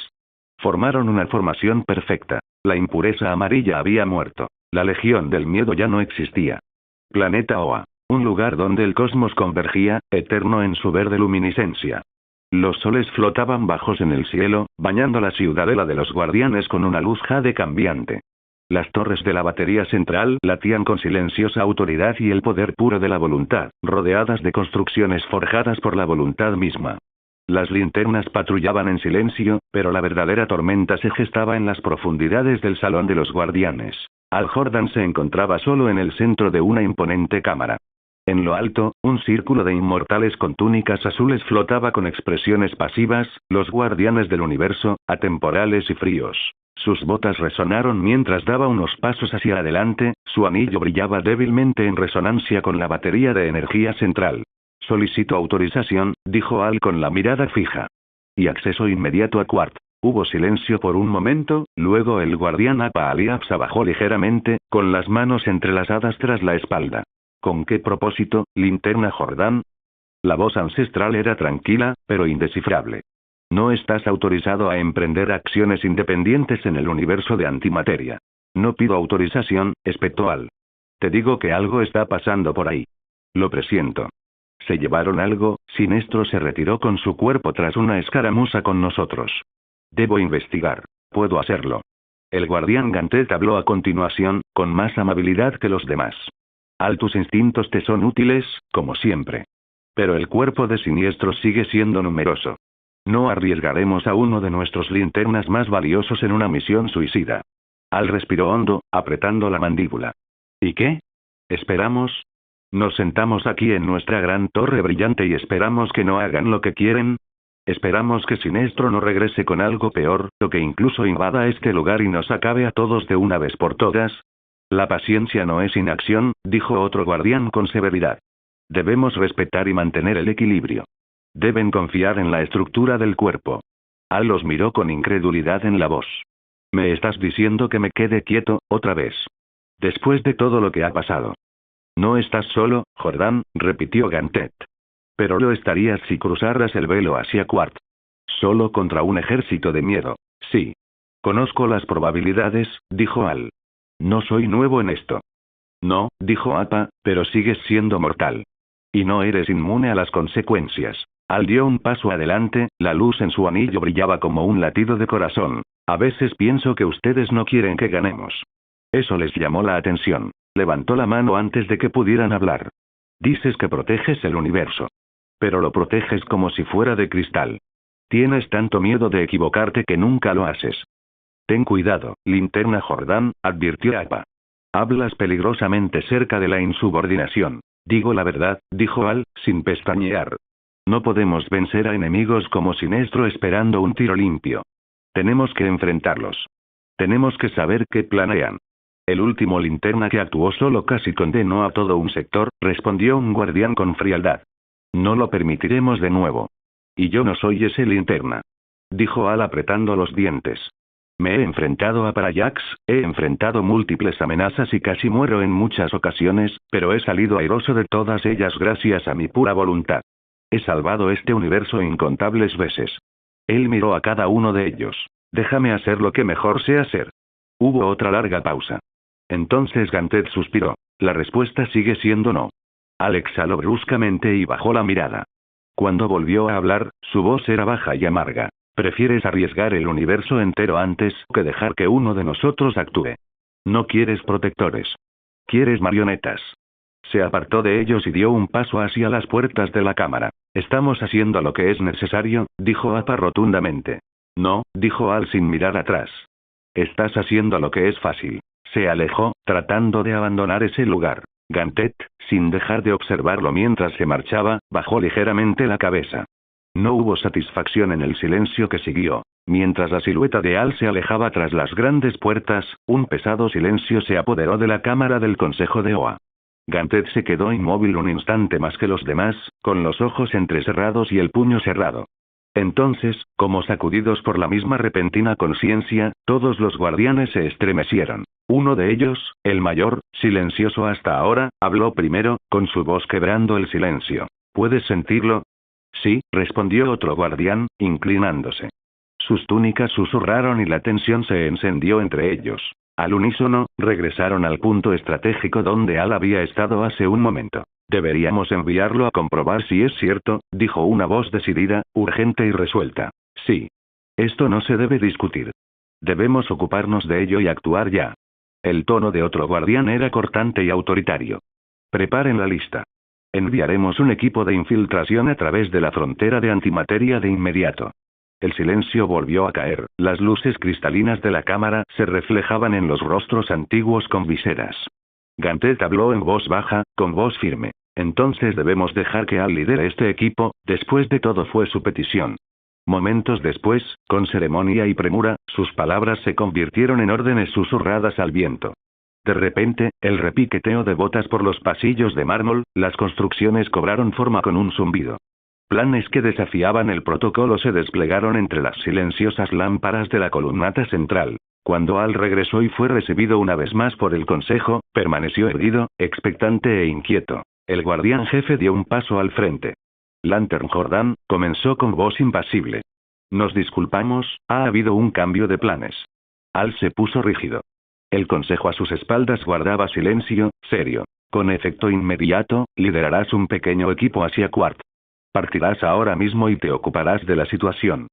Formaron una formación perfecta. La impureza amarilla había muerto. La Legión del Miedo ya no existía. Planeta Oa. Un lugar donde el cosmos convergía, eterno en su verde luminiscencia. Los soles flotaban bajos en el cielo, bañando la ciudadela de los guardianes con una luz jade cambiante. Las torres de la batería central latían con silenciosa autoridad y el poder puro de la voluntad, rodeadas de construcciones forjadas por la voluntad misma. Las linternas patrullaban en silencio, pero la verdadera tormenta se gestaba en las profundidades del salón de los guardianes. Al Jordan se encontraba solo en el centro de una imponente cámara. En lo alto, un círculo de inmortales con túnicas azules flotaba con expresiones pasivas, los guardianes del universo, atemporales y fríos. Sus botas resonaron mientras daba unos pasos hacia adelante, su anillo brillaba débilmente en resonancia con la batería de energía central. Solicito autorización, dijo Al con la mirada fija. Y acceso inmediato a Quart. Hubo silencio por un momento, luego el guardián Apa Aliapsa bajó ligeramente, con las manos entrelazadas tras la espalda. ¿Con qué propósito, linterna Jordán? La voz ancestral era tranquila, pero indescifrable. No estás autorizado a emprender acciones independientes en el universo de antimateria. No pido autorización, espetó Al. Te digo que algo está pasando por ahí. Lo presiento. Se llevaron algo, Sinestro se retiró con su cuerpo tras una escaramuza con nosotros. Debo investigar. Puedo hacerlo. El guardián Gantet habló a continuación, con más amabilidad que los demás. Al, tus instintos te son útiles, como siempre. Pero el cuerpo de Siniestro sigue siendo numeroso. No arriesgaremos a uno de nuestros linternas más valiosos en una misión suicida. Al respiró hondo, apretando la mandíbula. ¿Y qué? ¿Esperamos? ¿Nos sentamos aquí en nuestra gran torre brillante y esperamos que no hagan lo que quieren? ¿Esperamos que Sinestro no regrese con algo peor, o que incluso invada este lugar y nos acabe a todos de una vez por todas? La paciencia no es inacción, dijo otro guardián con severidad. Debemos respetar y mantener el equilibrio. Deben confiar en la estructura del cuerpo. Al los miró con incredulidad en la voz. ¿Me estás diciendo que me quede quieto, otra vez? Después de todo lo que ha pasado. No estás solo, Jordán, repitió Gantet. Pero lo estarías si cruzaras el velo hacia Quart. Solo contra un ejército de miedo, sí. Conozco las probabilidades, dijo Al. No soy nuevo en esto. No, dijo Apa, pero sigues siendo mortal. Y no eres inmune a las consecuencias. Al dio un paso adelante, la luz en su anillo brillaba como un latido de corazón. A veces pienso que ustedes no quieren que ganemos. Eso les llamó la atención. Levantó la mano antes de que pudieran hablar. Dices que proteges el universo. Pero lo proteges como si fuera de cristal. Tienes tanto miedo de equivocarte que nunca lo haces. Ten cuidado, linterna Jordán, advirtió Apa. Hablas peligrosamente cerca de la insubordinación. Digo la verdad, dijo Al, sin pestañear. No podemos vencer a enemigos como Sinestro esperando un tiro limpio. Tenemos que enfrentarlos. Tenemos que saber qué planean. El último linterna que actuó solo casi condenó a todo un sector, respondió un guardián con frialdad. No lo permitiremos de nuevo. Y yo no soy ese linterna, dijo Al apretando los dientes. Me he enfrentado a Parallax, he enfrentado múltiples amenazas y casi muero en muchas ocasiones, pero he salido airoso de todas ellas gracias a mi pura voluntad. He salvado este universo incontables veces. Él miró a cada uno de ellos. Déjame hacer lo que mejor sé hacer. Hubo otra larga pausa. Entonces Gantet suspiró. La respuesta sigue siendo no. Al exhaló bruscamente y bajó la mirada. Cuando volvió a hablar, su voz era baja y amarga. Prefieres arriesgar el universo entero antes que dejar que uno de nosotros actúe. No quieres protectores. Quieres marionetas. Se apartó de ellos y dio un paso hacia las puertas de la cámara. Estamos haciendo lo que es necesario, dijo Appa rotundamente. No, dijo Al sin mirar atrás. Estás haciendo lo que es fácil. Se alejó, tratando de abandonar ese lugar. Gantet, sin dejar de observarlo mientras se marchaba, bajó ligeramente la cabeza. No hubo satisfacción en el silencio que siguió. Mientras la silueta de Al se alejaba tras las grandes puertas, un pesado silencio se apoderó de la cámara del Consejo de Oa. Gantet se quedó inmóvil un instante más que los demás, con los ojos entrecerrados y el puño cerrado. Entonces, como sacudidos por la misma repentina conciencia, todos los guardianes se estremecieron. Uno de ellos, el mayor, silencioso hasta ahora, habló primero, con su voz quebrando el silencio. ¿Puedes sentirlo? Sí, respondió otro guardián, inclinándose. Sus túnicas susurraron y la tensión se encendió entre ellos. Al unísono, regresaron al punto estratégico donde Al había estado hace un momento. Deberíamos enviarlo a comprobar si es cierto, dijo una voz decidida, urgente y resuelta. Sí. Esto no se debe discutir. Debemos ocuparnos de ello y actuar ya. El tono de otro guardián era cortante y autoritario. Preparen la lista. Enviaremos un equipo de infiltración a través de la frontera de antimateria de inmediato. El silencio volvió a caer, las luces cristalinas de la cámara se reflejaban en los rostros antiguos con viseras. Gantet habló en voz baja, con voz firme. Entonces debemos dejar que Al lidere este equipo, después de todo fue su petición. Momentos después, con ceremonia y premura, sus palabras se convirtieron en órdenes susurradas al viento. De repente, el repiqueteo de botas por los pasillos de mármol, las construcciones cobraron forma con un zumbido. Planes que desafiaban el protocolo se desplegaron entre las silenciosas lámparas de la columnata central. Cuando Al regresó y fue recibido una vez más por el consejo, permaneció erguido, expectante e inquieto. El guardián jefe dio un paso al frente. Lantern Jordan, comenzó con voz impasible. Nos disculpamos, ha habido un cambio de planes. Al se puso rígido. El consejo a sus espaldas guardaba silencio, serio. Con efecto inmediato, liderarás un pequeño equipo hacia Quart. Partirás ahora mismo y te ocuparás de la situación.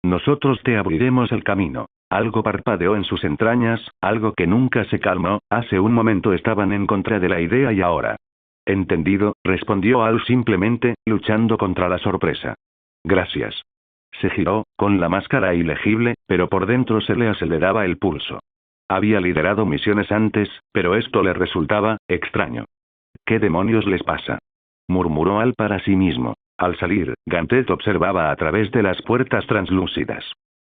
Nosotros te abriremos el camino. Algo parpadeó en sus entrañas, algo que nunca se calmó, hace un momento estaban en contra de la idea y ahora. Entendido, respondió Al simplemente, luchando contra la sorpresa. Gracias. Se giró, con la máscara ilegible, pero por dentro se le aceleraba el pulso. Había liderado misiones antes, pero esto le resultaba extraño. ¿Qué demonios les pasa?, murmuró Al para sí mismo. Al salir, Gantet observaba a través de las puertas translúcidas.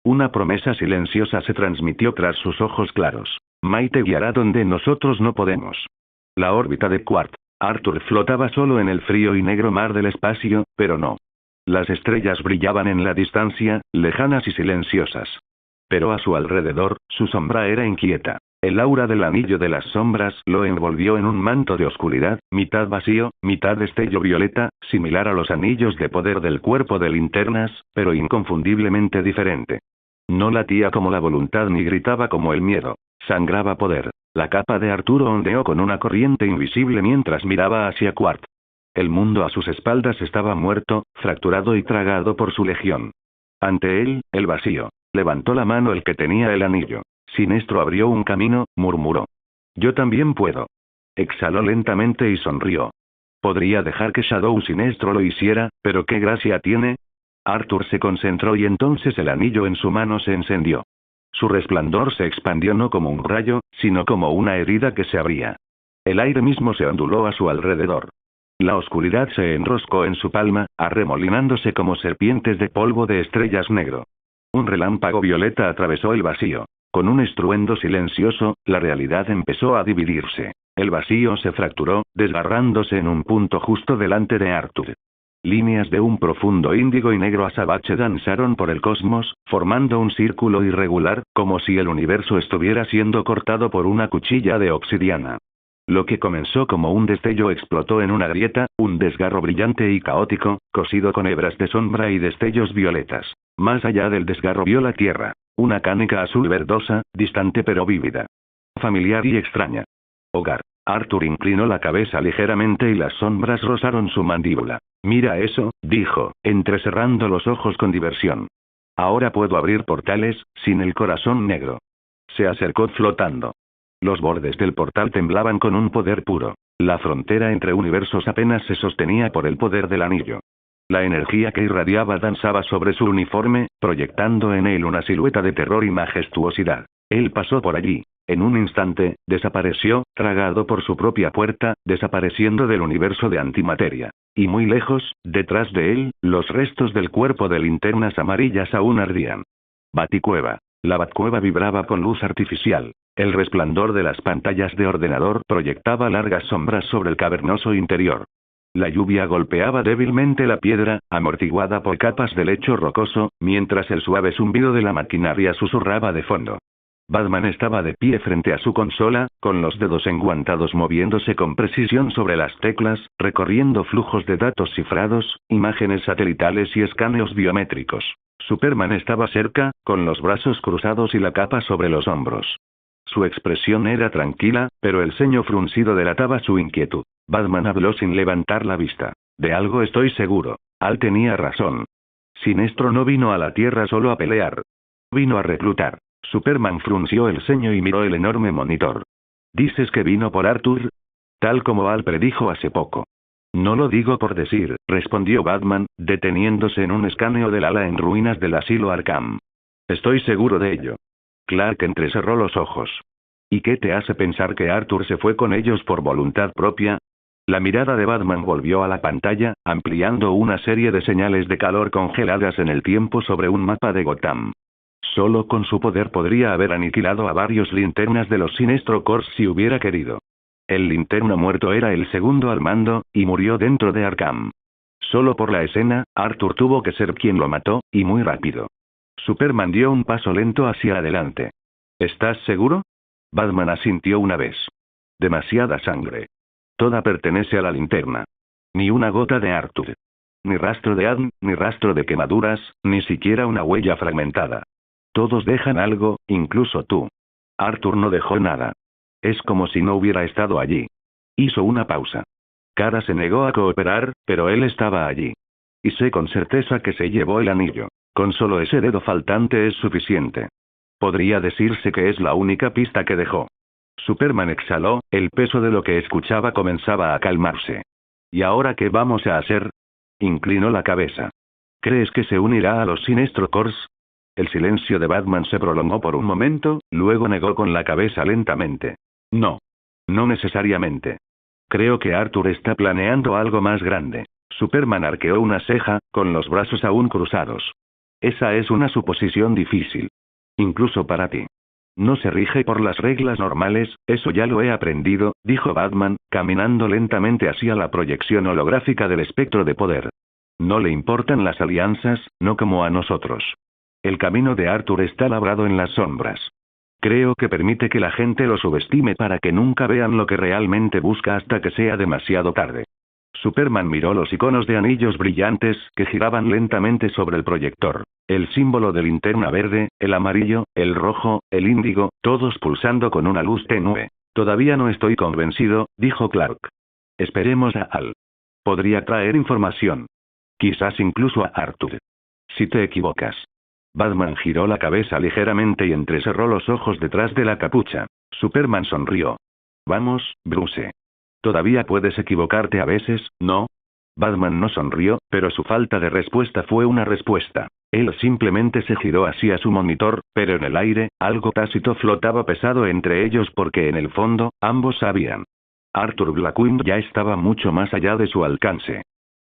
Una promesa silenciosa se transmitió tras sus ojos claros. Mai te guiará donde nosotros no podemos. La órbita de Quart. Arthur flotaba solo en el frío y negro mar del espacio, pero no. Las estrellas brillaban en la distancia, lejanas y silenciosas. Pero a su alrededor, su sombra era inquieta. El aura del anillo de las sombras lo envolvió en un manto de oscuridad, mitad vacío, mitad destello violeta, similar a los anillos de poder del cuerpo de linternas, pero inconfundiblemente diferente. No latía como la voluntad ni gritaba como el miedo. Sangraba poder. La capa de Arturo ondeó con una corriente invisible mientras miraba hacia Quart. El mundo a sus espaldas estaba muerto, fracturado y tragado por su legión. Ante él, el vacío. Levantó la mano el que tenía el anillo. Sinestro abrió un camino, murmuró. Yo también puedo. Exhaló lentamente y sonrió. Podría dejar que Shadow Sinestro lo hiciera, pero ¿qué gracia tiene? Arthur se concentró y entonces el anillo en su mano se encendió. Su resplandor se expandió no como un rayo, sino como una herida que se abría. El aire mismo se onduló a su alrededor. La oscuridad se enroscó en su palma, arremolinándose como serpientes de polvo de estrellas negro. Un relámpago violeta atravesó el vacío. Con un estruendo silencioso, la realidad empezó a dividirse. El vacío se fracturó, desgarrándose en un punto justo delante de Arthur. Líneas de un profundo índigo y negro azabache danzaron por el cosmos, formando un círculo irregular, como si el universo estuviera siendo cortado por una cuchilla de obsidiana. Lo que comenzó como un destello explotó en una grieta, un desgarro brillante y caótico, cosido con hebras de sombra y destellos violetas. Más allá del desgarro vio la tierra, una cánica azul verdosa, distante pero vívida. Familiar y extraña. Hogar. Arthur inclinó la cabeza ligeramente y las sombras rozaron su mandíbula. Mira eso, dijo, entrecerrando los ojos con diversión. Ahora puedo abrir portales, sin el corazón negro. Se acercó flotando. Los bordes del portal temblaban con un poder puro. La frontera entre universos apenas se sostenía por el poder del anillo. La energía que irradiaba danzaba sobre su uniforme, proyectando en él una silueta de terror y majestuosidad. Él pasó por allí. En un instante, desapareció, tragado por su propia puerta, desapareciendo del universo de antimateria. Y muy lejos, detrás de él, los restos del cuerpo de linternas amarillas aún ardían. Baticueva. La Batcueva vibraba con luz artificial. El resplandor de las pantallas de ordenador proyectaba largas sombras sobre el cavernoso interior. La lluvia golpeaba débilmente la piedra, amortiguada por capas de lecho rocoso, mientras el suave zumbido de la maquinaria susurraba de fondo. Batman estaba de pie frente a su consola, con los dedos enguantados moviéndose con precisión sobre las teclas, recorriendo flujos de datos cifrados, imágenes satelitales y escaneos biométricos. Superman estaba cerca, con los brazos cruzados y la capa sobre los hombros. Su expresión era tranquila, pero el ceño fruncido delataba su inquietud. Batman habló sin levantar la vista. De algo estoy seguro. Al tenía razón. Sinestro no vino a la Tierra solo a pelear. Vino a reclutar. Superman frunció el ceño y miró el enorme monitor. ¿Dices que vino por Arthur? Tal como Al predijo hace poco. No lo digo por decir, respondió Batman, deteniéndose en un escaneo del ala en ruinas del asilo Arkham. Estoy seguro de ello. Clark entrecerró los ojos. ¿Y qué te hace pensar que Arthur se fue con ellos por voluntad propia? La mirada de Batman volvió a la pantalla, ampliando una serie de señales de calor congeladas en el tiempo sobre un mapa de Gotham. Solo con su poder podría haber aniquilado a varios linternas de los Sinestro Corps si hubiera querido. El linterna muerto era el segundo al mando, y murió dentro de Arkham. Solo por la escena, Arthur tuvo que ser quien lo mató, y muy rápido. Superman dio un paso lento hacia adelante. ¿Estás seguro? Batman asintió una vez. Demasiada sangre. Toda pertenece a la linterna. Ni una gota de Arthur. Ni rastro de Adam, ni rastro de quemaduras, ni siquiera una huella fragmentada. Todos dejan algo, incluso tú. Arthur no dejó nada. Es como si no hubiera estado allí. Hizo una pausa. Kara se negó a cooperar, pero él estaba allí. Y sé con certeza que se llevó el anillo. Con solo ese dedo faltante es suficiente. Podría decirse que es la única pista que dejó. Superman exhaló, el peso de lo que escuchaba comenzaba a calmarse. ¿Y ahora qué vamos a hacer? Inclinó la cabeza. ¿Crees que se unirá a los Sinestro Corps? El silencio de Batman se prolongó por un momento, luego negó con la cabeza lentamente. No. No necesariamente. Creo que Arthur está planeando algo más grande. Superman arqueó una ceja, con los brazos aún cruzados. Esa es una suposición difícil. Incluso para ti. No se rige por las reglas normales, eso ya lo he aprendido, dijo Batman, caminando lentamente hacia la proyección holográfica del espectro de poder. No le importan las alianzas, no como a nosotros. El camino de Arthur está labrado en las sombras. Creo que permite que la gente lo subestime para que nunca vean lo que realmente busca hasta que sea demasiado tarde. Superman miró los iconos de anillos brillantes que giraban lentamente sobre el proyector. El símbolo de linterna verde, el amarillo, el rojo, el índigo, todos pulsando con una luz tenue. Todavía no estoy convencido, dijo Clark. Esperemos a Al. Podría traer información. Quizás incluso a Arthur. Si te equivocas. Batman giró la cabeza ligeramente y entrecerró los ojos detrás de la capucha. Superman sonrió. Vamos, Bruce. Todavía puedes equivocarte a veces, ¿no? Batman no sonrió, pero su falta de respuesta fue una respuesta. Él simplemente se giró hacia su monitor, pero en el aire, algo tácito flotaba pesado entre ellos porque en el fondo, ambos sabían. Arthur Blackwind ya estaba mucho más allá de su alcance.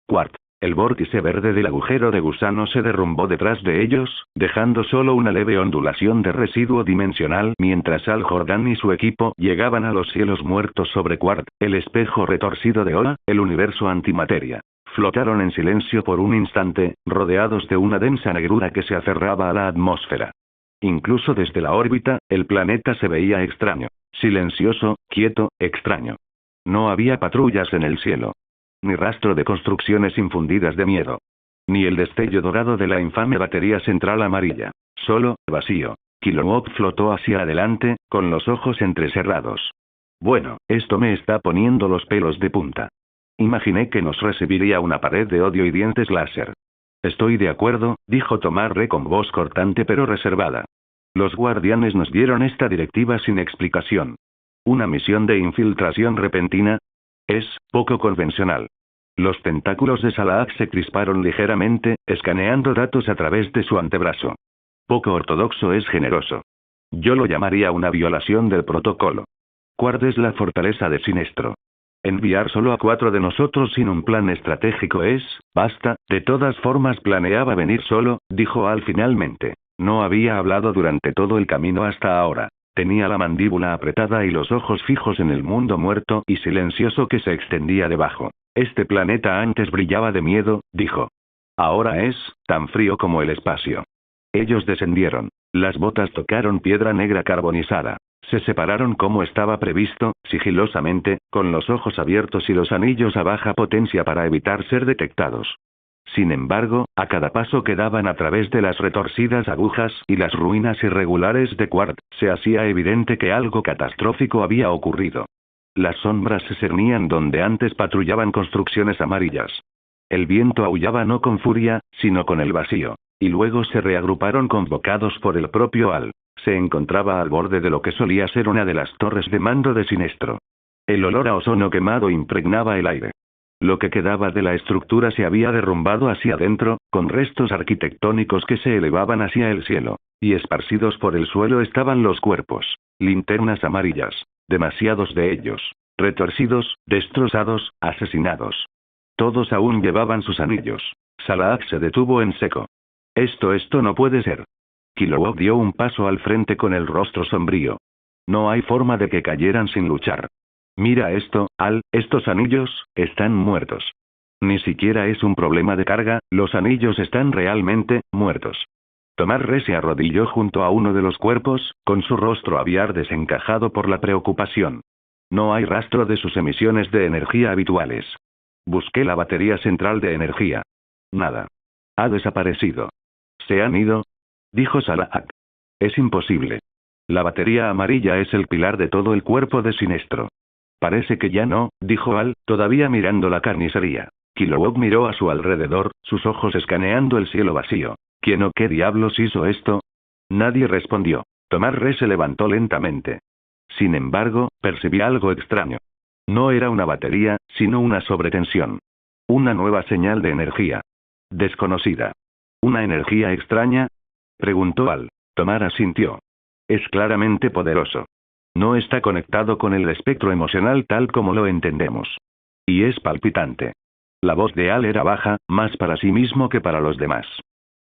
Quart. El vórtice verde del agujero de gusano se derrumbó detrás de ellos, dejando solo una leve ondulación de residuo dimensional mientras Al Jordan y su equipo llegaban a los cielos muertos sobre Quart, el espejo retorcido de Oa, el universo antimateria. Flotaron en silencio por un instante, rodeados de una densa negrura que se aferraba a la atmósfera. Incluso desde la órbita, el planeta se veía extraño. Silencioso, quieto, extraño. No había patrullas en el cielo. Ni rastro de construcciones infundidas de miedo. Ni el destello dorado de la infame batería central amarilla. Solo, vacío. Kilowog flotó hacia adelante, con los ojos entrecerrados. Bueno, esto me está poniendo los pelos de punta. Imaginé que nos recibiría una pared de odio y dientes láser. Estoy de acuerdo, dijo Tomar con voz cortante pero reservada. Los guardianes nos dieron esta directiva sin explicación. ¿Una misión de infiltración repentina? Es poco convencional. Los tentáculos de Salak se crisparon ligeramente, escaneando datos a través de su antebrazo. Poco ortodoxo es generoso. Yo lo llamaría una violación del protocolo. Quart es la fortaleza de Sinestro. Enviar solo a 4 de nosotros sin un plan estratégico es, basta, de todas formas planeaba venir solo, dijo Al finalmente. No había hablado durante todo el camino hasta ahora. Tenía la mandíbula apretada y los ojos fijos en el mundo muerto y silencioso que se extendía debajo. Este planeta antes brillaba de miedo, dijo. Ahora es, tan frío como el espacio. Ellos descendieron. Las botas tocaron piedra negra carbonizada. Se separaron como estaba previsto, sigilosamente, con los ojos abiertos y los anillos a baja potencia para evitar ser detectados. Sin embargo, a cada paso que daban a través de las retorcidas agujas y las ruinas irregulares de Quart, se hacía evidente que algo catastrófico había ocurrido. Las sombras se cernían donde antes patrullaban construcciones amarillas. El viento aullaba no con furia, sino con el vacío. Y luego se reagruparon convocados por el propio Al. Se encontraba al borde de lo que solía ser una de las torres de mando de Sinestro. El olor a ozono quemado impregnaba el aire. Lo que quedaba de la estructura se había derrumbado hacia adentro, con restos arquitectónicos que se elevaban hacia el cielo. Y esparcidos por el suelo estaban los cuerpos. Linternas amarillas. Demasiados de ellos. Retorcidos, destrozados, asesinados. Todos aún llevaban sus anillos. Salak se detuvo en seco. Esto no puede ser. Kilowog dio un paso al frente con el rostro sombrío. No hay forma de que cayeran sin luchar. Mira esto, Al, estos anillos, están muertos. Ni siquiera es un problema de carga, los anillos están realmente, muertos. Tomar se arrodilló junto a uno de los cuerpos, con su rostro aviar desencajado por la preocupación. No hay rastro de sus emisiones de energía habituales. Busqué la batería central de energía. Nada. Ha desaparecido. ¿Se han ido? Dijo Salak. Es imposible. La batería amarilla es el pilar de todo el cuerpo de Sinestro. Parece que ya no, dijo Al, todavía mirando la carnicería. Kilowog miró a su alrededor, sus ojos escaneando el cielo vacío. ¿Quién o qué diablos hizo esto? Nadie respondió. Tomar se levantó lentamente. Sin embargo, percibí algo extraño. No era una batería, sino una sobretensión. Una nueva señal de energía. Desconocida. ¿Una energía extraña? Preguntó Al. Tomar asintió. Es claramente poderoso. No está conectado con el espectro emocional tal como lo entendemos. Y es palpitante. La voz de Al era baja, más para sí mismo que para los demás.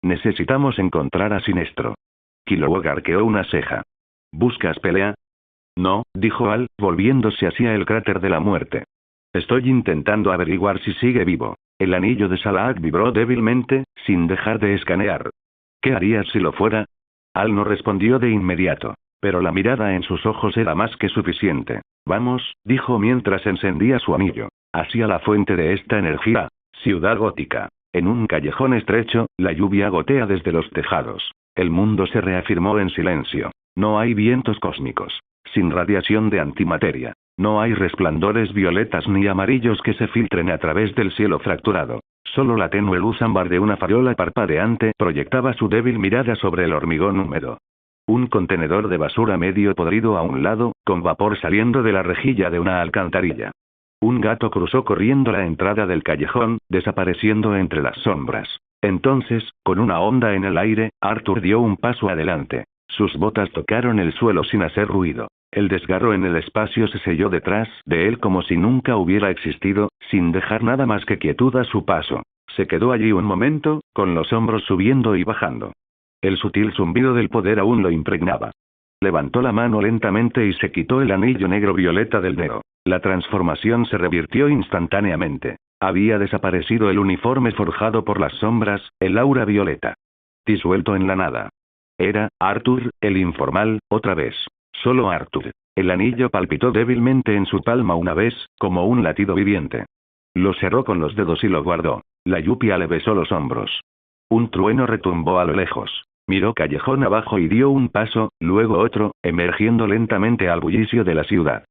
Necesitamos encontrar a Sinestro. Kilowog arqueó una ceja. ¿Buscas pelea? No, dijo Al, volviéndose hacia el cráter de la muerte. Estoy intentando averiguar si sigue vivo. El anillo de Salak vibró débilmente, sin dejar de escanear. ¿Qué harías si lo fuera? Al no respondió de inmediato. Pero la mirada en sus ojos era más que suficiente. Vamos, dijo mientras encendía su anillo. Hacia la fuente de esta energía. Ciudad gótica. En un callejón estrecho, la lluvia gotea desde los tejados. El mundo se reafirmó en silencio. No hay vientos cósmicos. Sin radiación de antimateria. No hay resplandores violetas ni amarillos que se filtren a través del cielo fracturado. Solo la tenue luz ámbar de una farola parpadeante proyectaba su débil mirada sobre el hormigón húmedo. Un contenedor de basura medio podrido a un lado, con vapor saliendo de la rejilla de una alcantarilla. Un gato cruzó corriendo la entrada del callejón, desapareciendo entre las sombras. Entonces, con una onda en el aire, Arthur dio un paso adelante. Sus botas tocaron el suelo sin hacer ruido. El desgarro en el espacio se selló detrás de él como si nunca hubiera existido, sin dejar nada más que quietud a su paso. Se quedó allí un momento, con los hombros subiendo y bajando. El sutil zumbido del poder aún lo impregnaba. Levantó la mano lentamente y se quitó el anillo negro violeta del dedo. La transformación se revirtió instantáneamente. Había desaparecido el uniforme forjado por las sombras, el aura violeta. Disuelto en la nada. Era Arthur, el informal, otra vez. Solo Arthur. El anillo palpitó débilmente en su palma una vez, como un latido viviente. Lo cerró con los dedos y lo guardó. La lluvia le besó los hombros. Un trueno retumbó a lo lejos. Miró callejón abajo y dio un paso, luego otro, emergiendo lentamente al bullicio de la ciudad.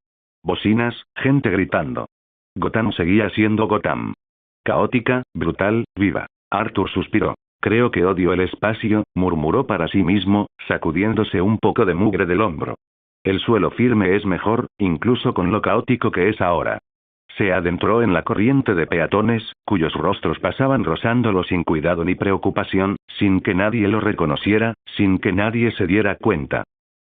Bocinas, gente gritando. Gotham seguía siendo Gotham. Caótica, brutal, viva. Arthur suspiró. Creo que odio el espacio, murmuró para sí mismo, sacudiéndose un poco de mugre del hombro. El suelo firme es mejor, incluso con lo caótico que es ahora. Se adentró en la corriente de peatones, cuyos rostros pasaban rozándolo sin cuidado ni preocupación, sin que nadie lo reconociera, sin que nadie se diera cuenta.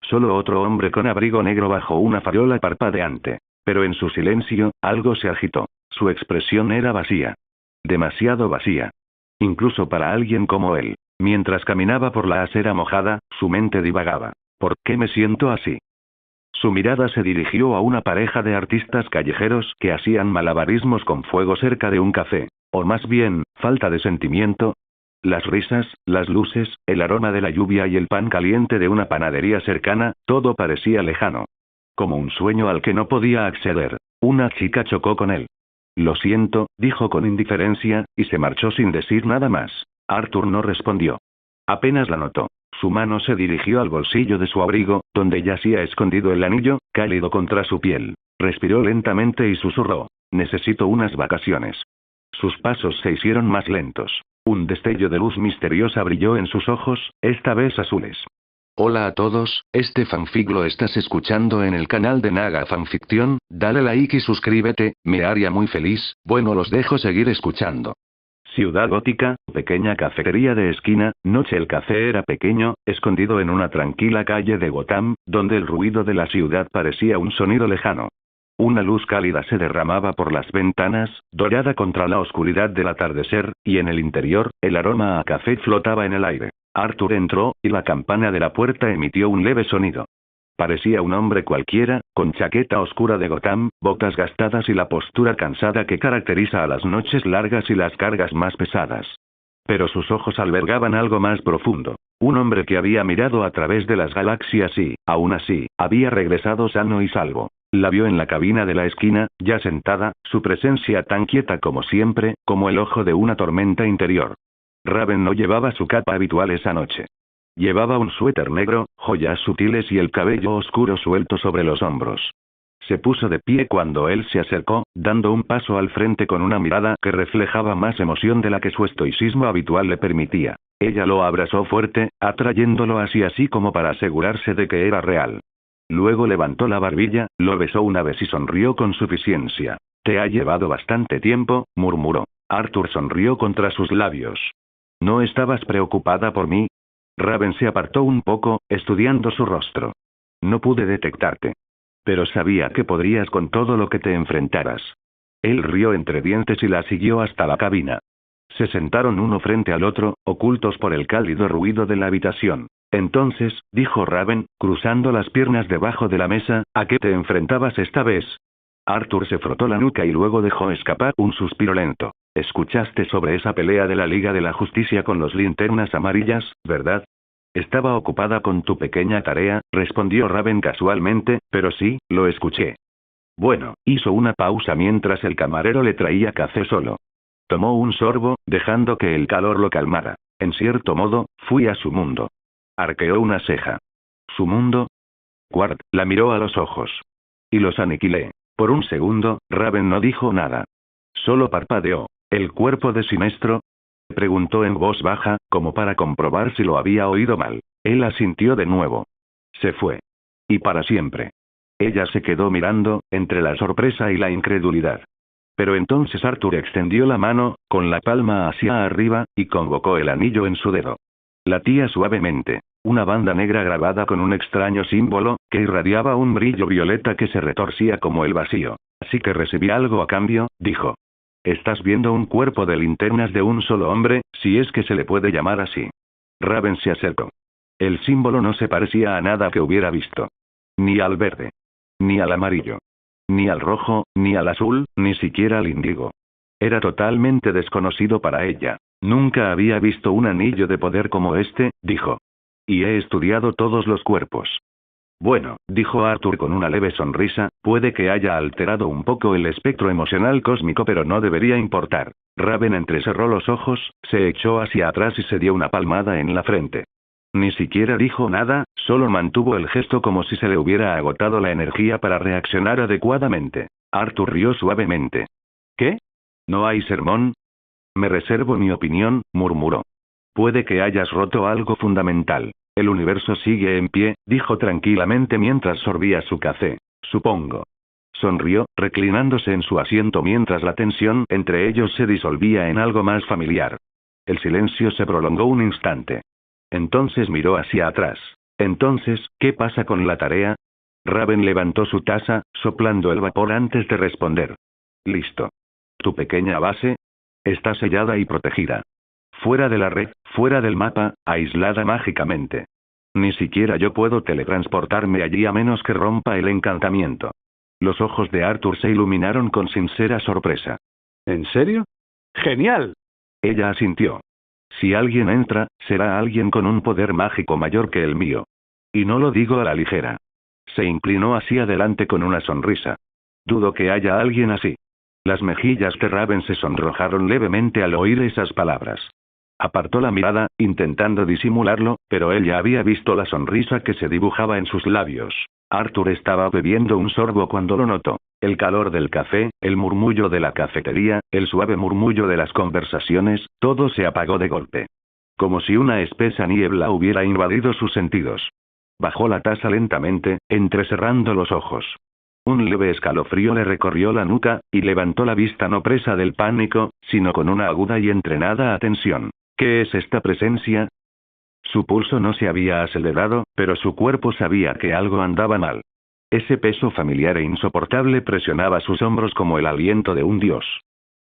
Solo otro hombre con abrigo negro bajo una farola parpadeante. Pero en su silencio, algo se agitó. Su expresión era vacía. Demasiado vacía. Incluso para alguien como él. Mientras caminaba por la acera mojada, su mente divagaba. ¿Por qué me siento así? Su mirada se dirigió a una pareja de artistas callejeros que hacían malabarismos con fuego cerca de un café. O más bien, falta de sentimiento. Las risas, las luces, el aroma de la lluvia y el pan caliente de una panadería cercana, todo parecía lejano. Como un sueño al que no podía acceder. Una chica chocó con él. Lo siento, dijo con indiferencia, y se marchó sin decir nada más. Arthur no respondió. Apenas la notó. Su mano se dirigió al bolsillo de su abrigo, donde yacía escondido el anillo, cálido contra su piel. Respiró lentamente y susurró. Necesito unas vacaciones. Sus pasos se hicieron más lentos. Un destello de luz misteriosa brilló en sus ojos, esta vez azules. Hola a todos, este fanfic lo estás escuchando en el canal de Naga Fanfiction, dale like y suscríbete, me haría muy feliz, bueno los dejo seguir escuchando. Ciudad gótica, pequeña cafetería de esquina, noche. El café era pequeño, escondido en una tranquila calle de Gotham, donde el ruido de la ciudad parecía un sonido lejano. Una luz cálida se derramaba por las ventanas, dorada contra la oscuridad del atardecer, y en el interior, el aroma a café flotaba en el aire. Arthur entró, y la campana de la puerta emitió un leve sonido. Parecía un hombre cualquiera, con chaqueta oscura de Gotham, botas gastadas y la postura cansada que caracteriza a las noches largas y las cargas más pesadas. Pero sus ojos albergaban algo más profundo. Un hombre que había mirado a través de las galaxias y, aún así, había regresado sano y salvo. La vio en la cabina de la esquina, ya sentada, su presencia tan quieta como siempre, como el ojo de una tormenta interior. Raven no llevaba su capa habitual esa noche. Llevaba un suéter negro, joyas sutiles y el cabello oscuro suelto sobre los hombros. Se puso de pie cuando él se acercó, dando un paso al frente con una mirada que reflejaba más emoción de la que su estoicismo habitual le permitía. Ella lo abrazó fuerte, atrayéndolo hacia sí como para asegurarse de que era real. Luego levantó la barbilla, lo besó una vez y sonrió con suficiencia. Te ha llevado bastante tiempo, murmuró. Arthur sonrió contra sus labios. ¿No estabas preocupada por mí? Raven se apartó un poco, estudiando su rostro. No pude detectarte. Pero sabía que podrías con todo lo que te enfrentaras. Él rió entre dientes y la siguió hasta la cabina. Se sentaron uno frente al otro, ocultos por el cálido ruido de la habitación. Entonces, dijo Raven, cruzando las piernas debajo de la mesa, ¿a qué te enfrentabas esta vez? Arthur se frotó la nuca y luego dejó escapar un suspiro lento. ¿Escuchaste sobre esa pelea de la Liga de la Justicia con los Linternas Amarillas, verdad? Estaba ocupada con tu pequeña tarea, respondió Raven casualmente, pero sí, lo escuché. Bueno, hizo una pausa mientras el camarero le traía café solo. Tomó un sorbo, dejando que el calor lo calmara. En cierto modo, fui a su mundo. Arqueó una ceja. ¿Su mundo? Quart la miró a los ojos. Y los aniquilé. Por un segundo, Raven no dijo nada. Solo parpadeó. ¿El cuerpo de Sinestro? Preguntó en voz baja, como para comprobar si lo había oído mal. Él asintió de nuevo. Se fue. Y para siempre. Ella se quedó mirando, entre la sorpresa y la incredulidad. Pero entonces Arthur extendió la mano, con la palma hacia arriba, y convocó el anillo en su dedo. Latía suavemente. Una banda negra grabada con un extraño símbolo, que irradiaba un brillo violeta que se retorcía como el vacío. Así que recibí algo a cambio, dijo. Estás viendo un cuerpo de linternas de un solo hombre, si es que se le puede llamar así. Raven se acercó. El símbolo no se parecía a nada que hubiera visto. Ni al verde. Ni al amarillo. Ni al rojo, ni al azul, ni siquiera al índigo. Era totalmente desconocido para ella. Nunca había visto un anillo de poder como este, dijo. Y he estudiado todos los cuerpos. Bueno, dijo Arthur con una leve sonrisa, puede que haya alterado un poco el espectro emocional cósmico, pero no debería importar. Raven entrecerró los ojos, se echó hacia atrás y se dio una palmada en la frente. Ni siquiera dijo nada, solo mantuvo el gesto como si se le hubiera agotado la energía para reaccionar adecuadamente. Arthur rió suavemente. ¿Qué? ¿No hay sermón? Me reservo mi opinión, murmuró. Puede que hayas roto algo fundamental. El universo sigue en pie, dijo tranquilamente mientras sorbía su café. Supongo. Sonrió, reclinándose en su asiento mientras la tensión entre ellos se disolvía en algo más familiar. El silencio se prolongó un instante. Entonces miró hacia atrás. Entonces, ¿qué pasa con la tarea? Raven levantó su taza, soplando el vapor antes de responder. Listo. Tu pequeña base está sellada y protegida. Fuera de la red, fuera del mapa, aislada mágicamente. Ni siquiera yo puedo teletransportarme allí a menos que rompa el encantamiento. Los ojos de Arthur se iluminaron con sincera sorpresa. ¿En serio? ¡Genial! Ella asintió. Si alguien entra, será alguien con un poder mágico mayor que el mío. Y no lo digo a la ligera. Se inclinó hacia adelante con una sonrisa. Dudo que haya alguien así. Las mejillas de Raven se sonrojaron levemente al oír esas palabras. Apartó la mirada, intentando disimularlo, pero él ya había visto la sonrisa que se dibujaba en sus labios. Arthur estaba bebiendo un sorbo cuando lo notó. El calor del café, el murmullo de la cafetería, el suave murmullo de las conversaciones, todo se apagó de golpe. Como si una espesa niebla hubiera invadido sus sentidos. Bajó la taza lentamente, entrecerrando los ojos. Un leve escalofrío le recorrió la nuca, y levantó la vista no presa del pánico, sino con una aguda y entrenada atención. ¿Qué es esta presencia? Su pulso no se había acelerado, pero su cuerpo sabía que algo andaba mal. Ese peso familiar e insoportable presionaba sus hombros como el aliento de un dios.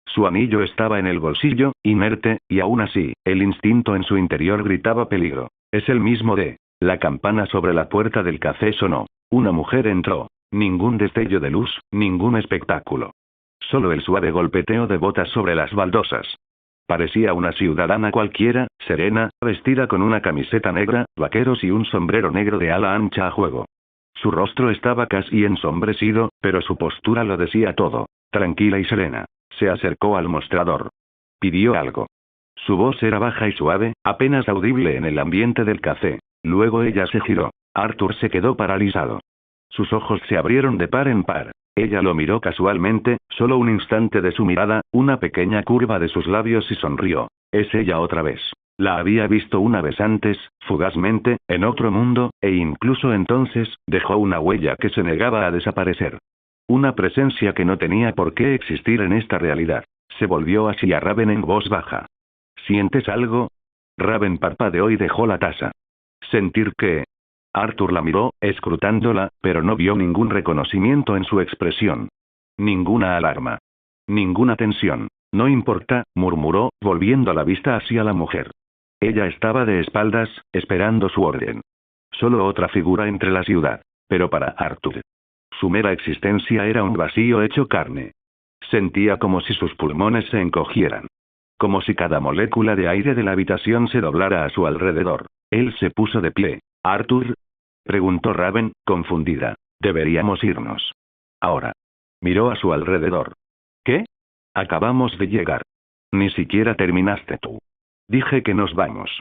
Su anillo estaba en el bolsillo, inerte, y aún así, el instinto en su interior gritaba peligro. Es el mismo de... La campana sobre la puerta del café sonó. Una mujer entró. Ningún destello de luz, ningún espectáculo. Solo el suave golpeteo de botas sobre las baldosas. Parecía una ciudadana cualquiera, serena, vestida con una camiseta negra, vaqueros y un sombrero negro de ala ancha a juego. Su rostro estaba casi ensombrecido, pero su postura lo decía todo, tranquila y serena. Se acercó al mostrador. Pidió algo. Su voz era baja y suave, apenas audible en el ambiente del café. Luego ella se giró. Arthur se quedó paralizado. Sus ojos se abrieron de par en par. Ella lo miró casualmente, solo un instante de su mirada, una pequeña curva de sus labios y sonrió. Es ella otra vez. La había visto una vez antes, fugazmente, en otro mundo, e incluso entonces, dejó una huella que se negaba a desaparecer. Una presencia que no tenía por qué existir en esta realidad. Se volvió hacia Raven en voz baja. ¿Sientes algo? Raven parpadeó y dejó la taza. ¿Sentir qué? Arthur la miró, escrutándola, pero no vio ningún reconocimiento en su expresión. Ninguna alarma. Ninguna tensión. No importa, murmuró, volviendo la vista hacia la mujer. Ella estaba de espaldas, esperando su orden. Solo otra figura entre la ciudad. Pero para Arthur. Su mera existencia era un vacío hecho carne. Sentía como si sus pulmones se encogieran. Como si cada molécula de aire de la habitación se doblara a su alrededor. Él se puso de pie. ¿Arthur? Preguntó Raven, confundida. Deberíamos irnos. Ahora. Miró a su alrededor. ¿Qué? Acabamos de llegar. Ni siquiera terminaste tú. Dije que nos vamos.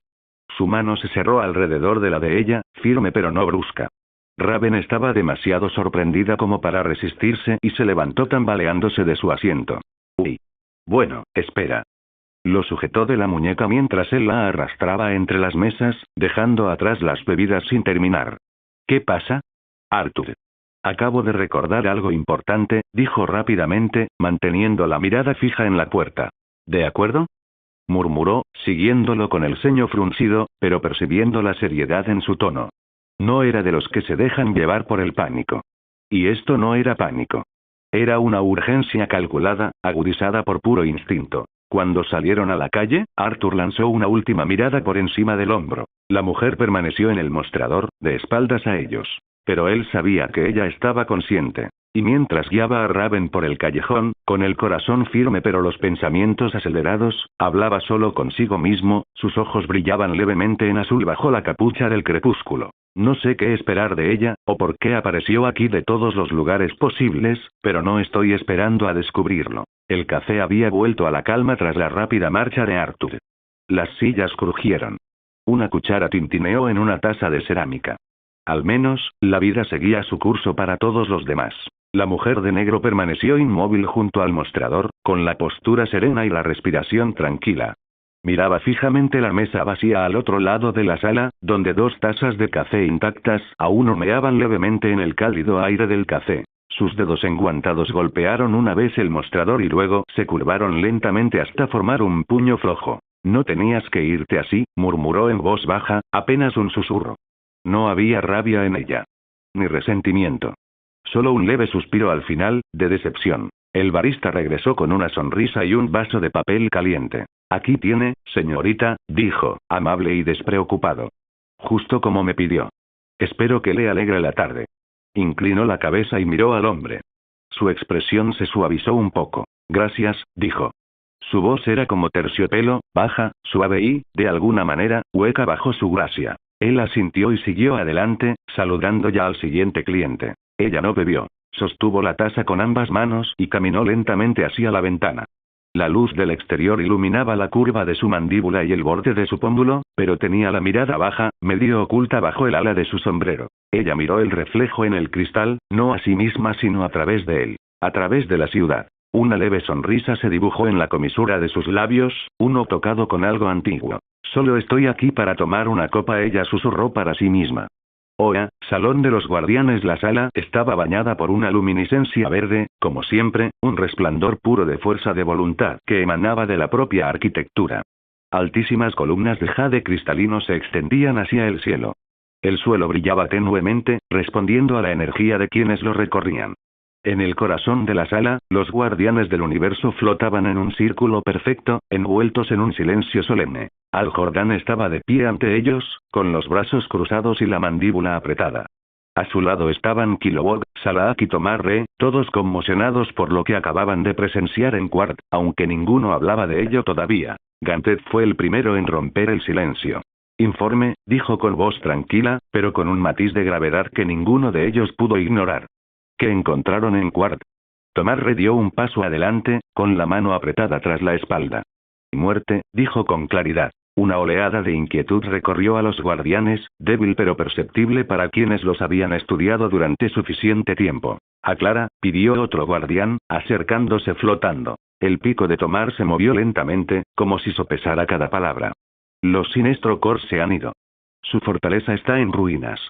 Su mano se cerró alrededor de la de ella, firme pero no brusca. Raven estaba demasiado sorprendida como para resistirse y se levantó tambaleándose de su asiento. Uy. Bueno, espera. Lo sujetó de la muñeca mientras él la arrastraba entre las mesas, dejando atrás las bebidas sin terminar. ¿Qué pasa? Arthur. Acabo de recordar algo importante, dijo rápidamente, manteniendo la mirada fija en la puerta. ¿De acuerdo? Murmuró, siguiéndolo con el ceño fruncido, pero percibiendo la seriedad en su tono. No era de los que se dejan llevar por el pánico. Y esto no era pánico. Era una urgencia calculada, agudizada por puro instinto. Cuando salieron a la calle, Arthur lanzó una última mirada por encima del hombro. La mujer permaneció en el mostrador, de espaldas a ellos. Pero él sabía que ella estaba consciente. Y mientras guiaba a Raven por el callejón, con el corazón firme pero los pensamientos acelerados, hablaba solo consigo mismo, sus ojos brillaban levemente en azul bajo la capucha del crepúsculo. No sé qué esperar de ella, o por qué apareció aquí de todos los lugares posibles, pero no estoy esperando a descubrirlo. El café había vuelto a la calma tras la rápida marcha de Arthur. Las sillas crujieron. Una cuchara tintineó en una taza de cerámica. Al menos, la vida seguía su curso para todos los demás. La mujer de negro permaneció inmóvil junto al mostrador, con la postura serena y la respiración tranquila. Miraba fijamente la mesa vacía al otro lado de la sala, donde 2 tazas de café intactas aún humeaban levemente en el cálido aire del café. Sus dedos enguantados golpearon una vez el mostrador y luego se curvaron lentamente hasta formar un puño flojo. No tenías que irte así, murmuró en voz baja, apenas un susurro. No había rabia en ella. Ni resentimiento. Solo un leve suspiro al final, de decepción. El barista regresó con una sonrisa y un vaso de papel caliente. Aquí tiene, señorita, dijo, amable y despreocupado. Justo como me pidió. Espero que le alegre la tarde. Inclinó la cabeza y miró al hombre. Su expresión se suavizó un poco. Gracias, dijo. Su voz era como terciopelo, baja, suave y, de alguna manera, hueca bajo su gracia. Él asintió y siguió adelante, saludando ya al siguiente cliente. Ella no bebió. Sostuvo la taza con ambas manos y caminó lentamente hacia la ventana. La luz del exterior iluminaba la curva de su mandíbula y el borde de su pómulo, pero tenía la mirada baja, medio oculta bajo el ala de su sombrero. Ella miró el reflejo en el cristal, no a sí misma sino a través de él. A través de la ciudad. Una leve sonrisa se dibujó en la comisura de sus labios, uno tocado con algo antiguo. Solo estoy aquí para tomar una copa, ella susurró para sí misma. Oa, Salón de los Guardianes. La sala estaba bañada por una luminiscencia verde, como siempre, un resplandor puro de fuerza de voluntad que emanaba de la propia arquitectura. Altísimas columnas de jade cristalino se extendían hacia el cielo. El suelo brillaba tenuemente, respondiendo a la energía de quienes lo recorrían. En el corazón de la sala, los guardianes del universo flotaban en un círculo perfecto, envueltos en un silencio solemne. Al Jordán estaba de pie ante ellos, con los brazos cruzados y la mandíbula apretada. A su lado estaban Kilowog, Salaak y Tomar Re, todos conmocionados por lo que acababan de presenciar en Quart, aunque ninguno hablaba de ello todavía. Gantet fue el primero en romper el silencio. Informe, dijo con voz tranquila, pero con un matiz de gravedad que ninguno de ellos pudo ignorar. ¿Qué encontraron en Quart? Tomar Re dio un paso adelante, con la mano apretada tras la espalda. Muerte, dijo con claridad. Una oleada de inquietud recorrió a los guardianes, débil pero perceptible para quienes los habían estudiado durante suficiente tiempo. Aclara, pidió otro guardián, acercándose flotando. El pico de Tomar se movió lentamente, como si sopesara cada palabra. Los Sinestro Corps se han ido. Su fortaleza está en ruinas.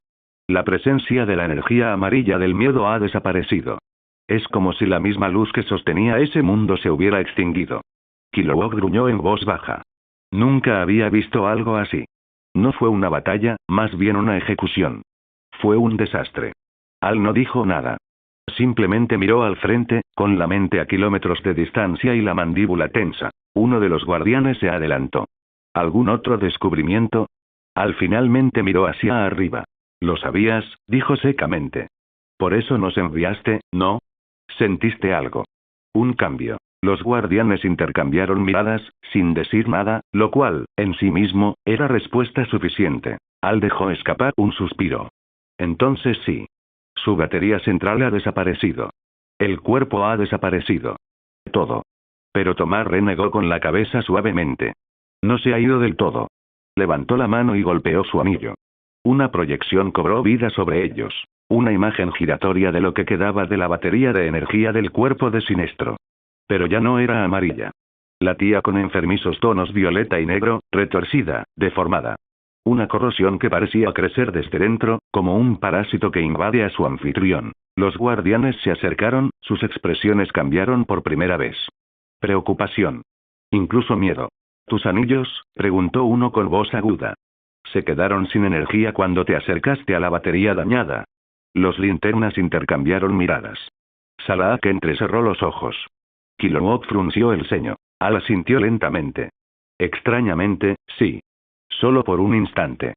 La presencia de la energía amarilla del miedo ha desaparecido. Es como si la misma luz que sostenía ese mundo se hubiera extinguido. Kilowog gruñó en voz baja. Nunca había visto algo así. No fue una batalla, más bien una ejecución. Fue un desastre. Al no dijo nada. Simplemente miró al frente, con la mente a kilómetros de distancia y la mandíbula tensa. Uno de los guardianes se adelantó. ¿Algún otro descubrimiento? Al finalmente miró hacia arriba. Lo sabías, dijo secamente. Por eso nos enviaste, ¿no? Sentiste algo. Un cambio. Los guardianes intercambiaron miradas, sin decir nada, lo cual, en sí mismo, era respuesta suficiente. Al dejó escapar un suspiro. Entonces sí. Su batería central ha desaparecido. El cuerpo ha desaparecido. Todo. Pero Tomar renegó con la cabeza suavemente. No se ha ido del todo. Levantó la mano y golpeó su anillo. Una proyección cobró vida sobre ellos. Una imagen giratoria de lo que quedaba de la batería de energía del cuerpo de Sinestro. Pero ya no era amarilla. Latía con enfermizos tonos violeta y negro, retorcida, deformada. Una corrosión que parecía crecer desde dentro, como un parásito que invade a su anfitrión. Los guardianes se acercaron, sus expresiones cambiaron por primera vez. Preocupación. Incluso miedo. ¿Tus anillos?, preguntó uno con voz aguda. Se quedaron sin energía cuando te acercaste a la batería dañada. Los linternas intercambiaron miradas. Salaak entrecerró los ojos. Kilowog frunció el ceño. Al asintió lentamente. Extrañamente, sí. Solo por un instante.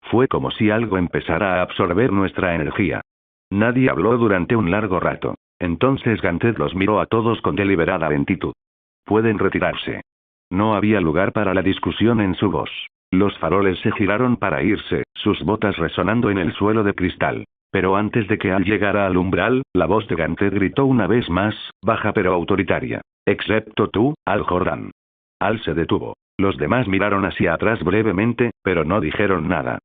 Fue como si algo empezara a absorber nuestra energía. Nadie habló durante un largo rato. Entonces Gantet los miró a todos con deliberada lentitud. Pueden retirarse. No había lugar para la discusión en su voz. Los faroles se giraron para irse, sus botas resonando en el suelo de cristal. Pero antes de que Al llegara al umbral, la voz de Gantet gritó una vez más, baja pero autoritaria. Excepto tú, Al Jordan. Al se detuvo. Los demás miraron hacia atrás brevemente, pero no dijeron nada.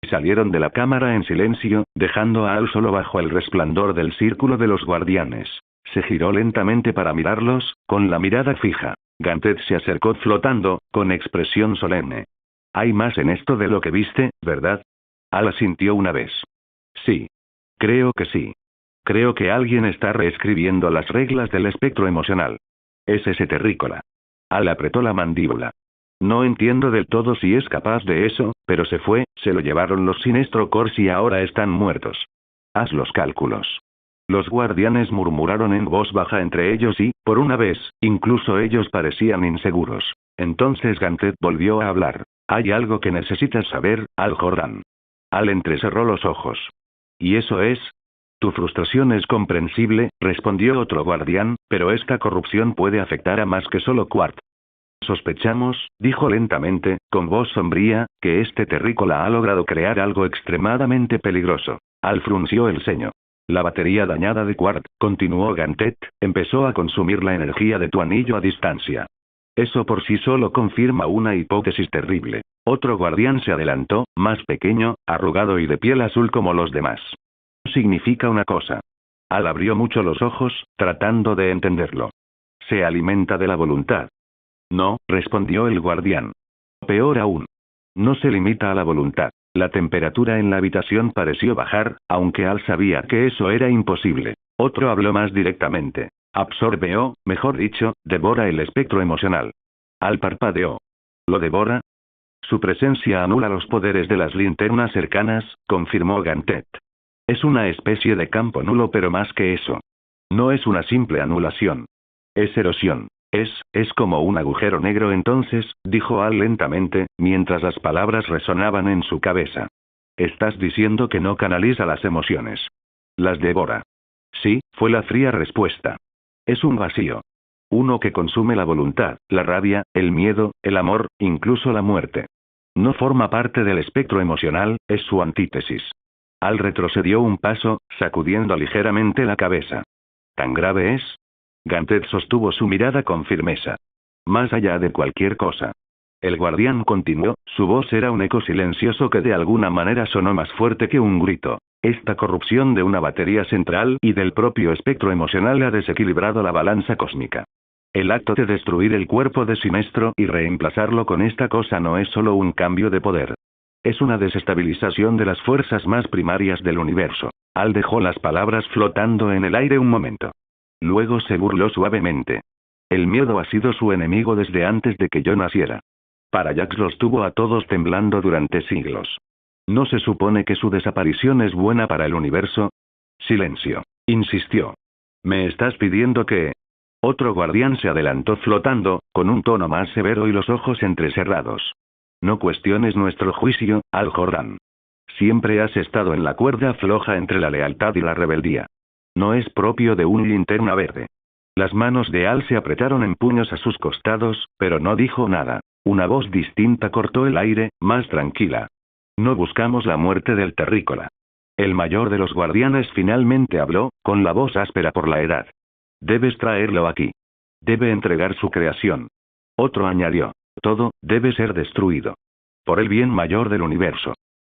Salieron de la cámara en silencio, dejando a Al solo bajo el resplandor del círculo de los guardianes. Se giró lentamente para mirarlos, con la mirada fija. Gantet se acercó flotando, con expresión solemne. Hay más en esto de lo que viste, ¿verdad? Al asintió una vez. Sí. Creo que sí. Creo que alguien está reescribiendo las reglas del espectro emocional. Es ese terrícola. Al apretó la mandíbula. No entiendo del todo si es capaz de eso, pero se fue, se lo llevaron los Sinestro Corps y ahora están muertos. Haz los cálculos. Los guardianes murmuraron en voz baja entre ellos y, por una vez, incluso ellos parecían inseguros. Entonces Gantet volvió a hablar. Hay algo que necesitas saber, Al Jordan. Al entrecerró los ojos. ¿Y eso es? Tu frustración es comprensible, respondió otro guardián, pero esta corrupción puede afectar a más que solo Quart. Sospechamos, dijo lentamente, con voz sombría, que este terrícola ha logrado crear algo extremadamente peligroso. Al frunció el ceño. La batería dañada de Quart, continuó Gantet, empezó a consumir la energía de tu anillo a distancia. Eso por sí solo confirma una hipótesis terrible. Otro guardián se adelantó, más pequeño, arrugado y de piel azul como los demás. Significa una cosa. Al abrió mucho los ojos, tratando de entenderlo. Se alimenta de la voluntad. No, respondió el guardián. Peor aún. No se limita a la voluntad. La temperatura en la habitación pareció bajar, aunque Al sabía que eso era imposible. Otro habló más directamente. Absorbe o, mejor dicho, devora el espectro emocional. Al parpadeó. ¿Lo devora? Su presencia anula los poderes de las linternas cercanas, confirmó Gantet. Es una especie de campo nulo, pero más que eso. No es una simple anulación. Es erosión. Es como un agujero negro entonces, dijo Al lentamente, mientras las palabras resonaban en su cabeza. Estás diciendo que no canaliza las emociones. Las devora. Sí, fue la fría respuesta. Es un vacío. Uno que consume la voluntad, la rabia, el miedo, el amor, incluso la muerte. No forma parte del espectro emocional, es su antítesis. Al retrocedió un paso, sacudiendo ligeramente la cabeza. ¿Tan grave es? Gantet sostuvo su mirada con firmeza. Más allá de cualquier cosa. El guardián continuó, su voz era un eco silencioso que de alguna manera sonó más fuerte que un grito. Esta corrupción de una batería central y del propio espectro emocional ha desequilibrado la balanza cósmica. El acto de destruir el cuerpo de Sinestro y reemplazarlo con esta cosa no es solo un cambio de poder. Es una desestabilización de las fuerzas más primarias del universo. Al dejó las palabras flotando en el aire un momento. Luego se burló suavemente. El miedo ha sido su enemigo desde antes de que yo naciera. Parallax los tuvo a todos temblando durante siglos. ¿No se supone que su desaparición es buena para el universo? Silencio. Insistió. ¿Me estás pidiendo que...? Otro guardián se adelantó flotando, con un tono más severo y los ojos entrecerrados. No cuestiones nuestro juicio, Al Jordan. Siempre has estado en la cuerda floja entre la lealtad y la rebeldía. No es propio de un linterna verde. Las manos de Al se apretaron en puños a sus costados, pero no dijo nada. Una voz distinta cortó el aire, más tranquila. No buscamos la muerte del terrícola. El mayor de los guardianes finalmente habló, con la voz áspera por la edad. Debes traerlo aquí. Debe entregar su creación. Otro añadió. Todo, debe ser destruido. Por el bien mayor del universo.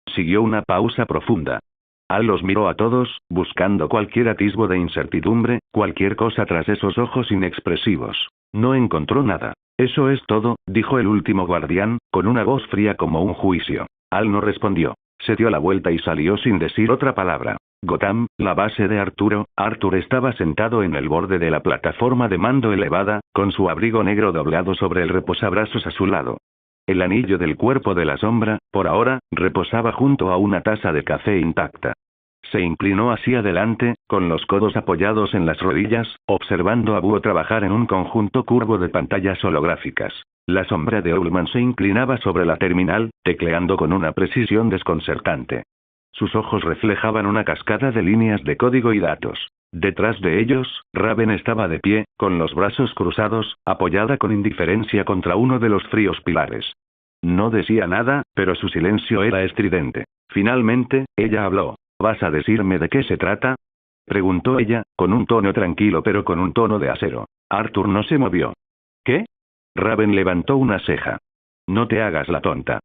Siguió una pausa profunda. Al los miró a todos, buscando cualquier atisbo de incertidumbre, cualquier cosa tras esos ojos inexpresivos. No encontró nada. Eso es todo, dijo el último guardián, con una voz fría como un juicio. Al no respondió. Se dio la vuelta y salió sin decir otra palabra. Gotham, la base de Arturo. Arthur estaba sentado en el borde de la plataforma de mando elevada, con su abrigo negro doblado sobre el reposabrazos a su lado. El anillo del cuerpo de la sombra, por ahora, reposaba junto a una taza de café intacta. Se inclinó hacia adelante, con los codos apoyados en las rodillas, observando a Búho trabajar en un conjunto curvo de pantallas holográficas. La sombra de Ullman se inclinaba sobre la terminal, tecleando con una precisión desconcertante. Sus ojos reflejaban una cascada de líneas de código y datos. Detrás de ellos, Raven estaba de pie, con los brazos cruzados, apoyada con indiferencia contra uno de los fríos pilares. No decía nada, pero su silencio era estridente. Finalmente, ella habló. ¿Vas a decirme de qué se trata? Preguntó ella, con un tono tranquilo pero con un tono de acero. Arthur no se movió. ¿Qué? Raven levantó una ceja. No te hagas la tonta.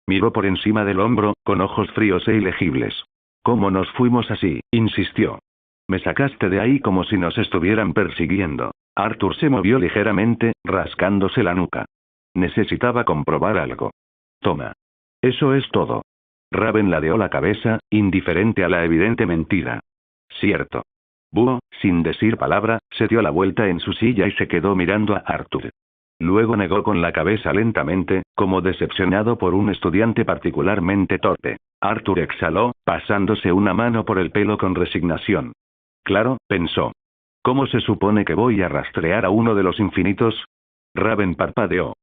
Miró por encima del hombro, con ojos fríos e ilegibles. ¿Cómo nos fuimos así? Insistió. Me sacaste de ahí como si nos estuvieran persiguiendo. Arthur se movió ligeramente, rascándose la nuca. Necesitaba comprobar algo. Toma. Eso es todo. Raven ladeó la cabeza, indiferente a la evidente mentira. Cierto. Búho, sin decir palabra, se dio la vuelta en su silla y se quedó mirando a Arthur. Luego negó con la cabeza lentamente, como decepcionado por un estudiante particularmente torpe. Arthur exhaló, pasándose una mano por el pelo con resignación. Claro, pensó. ¿Cómo se supone que voy a rastrear a uno de los infinitos? Raven parpadeó.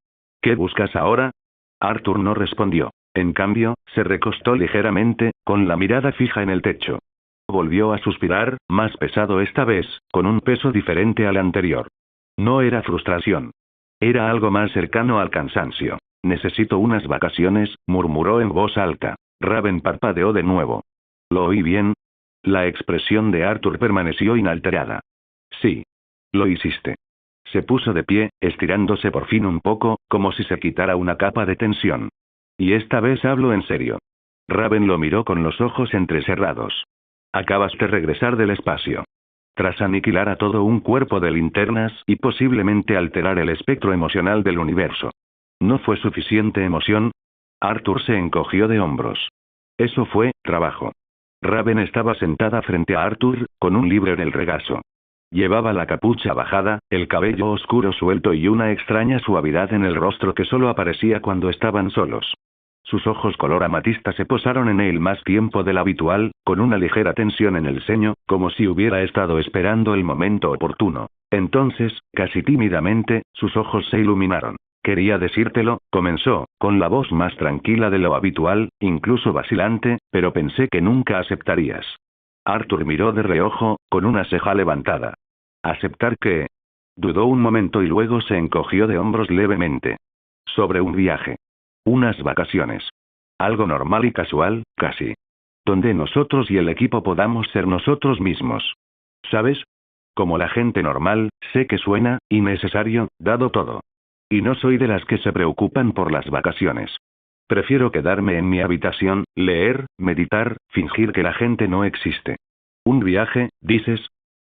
¿Qué buscas ahora? Arthur no respondió. En cambio, se recostó ligeramente, con la mirada fija en el techo. Volvió a suspirar, más pesado esta vez, con un peso diferente al anterior. No era frustración. Era algo más cercano al cansancio. Necesito unas vacaciones, murmuró en voz alta. Raven parpadeó de nuevo. ¿Lo oí bien? La expresión de Arthur permaneció inalterada. Sí. Lo hiciste. Se puso de pie, estirándose por fin un poco, como si se quitara una capa de tensión. Y esta vez hablo en serio. Raven lo miró con los ojos entrecerrados. Acabas de regresar del espacio. Tras aniquilar a todo un cuerpo de linternas y posiblemente alterar el espectro emocional del universo. ¿No fue suficiente emoción? Arthur se encogió de hombros. Eso fue trabajo. Raven estaba sentada frente a Arthur, con un libro en el regazo. Llevaba la capucha bajada, el cabello oscuro suelto y una extraña suavidad en el rostro que solo aparecía cuando estaban solos. Sus ojos color amatista se posaron en él más tiempo del habitual, con una ligera tensión en el ceño, como si hubiera estado esperando el momento oportuno. Entonces, casi tímidamente, sus ojos se iluminaron. Quería decírtelo, comenzó, con la voz más tranquila de lo habitual, incluso vacilante, pero pensé que nunca aceptarías. Arthur miró de reojo, con una ceja levantada. ¿Aceptar qué? Dudó un momento y luego se encogió de hombros levemente. Sobre un viaje. Unas vacaciones. Algo normal y casual, casi. Donde nosotros y el equipo podamos ser nosotros mismos. ¿Sabes? Como la gente normal, sé que suena innecesario, dado todo. Y no soy de las que se preocupan por las vacaciones. Prefiero quedarme en mi habitación, leer, meditar, fingir que la gente no existe. ¿Un viaje, dices?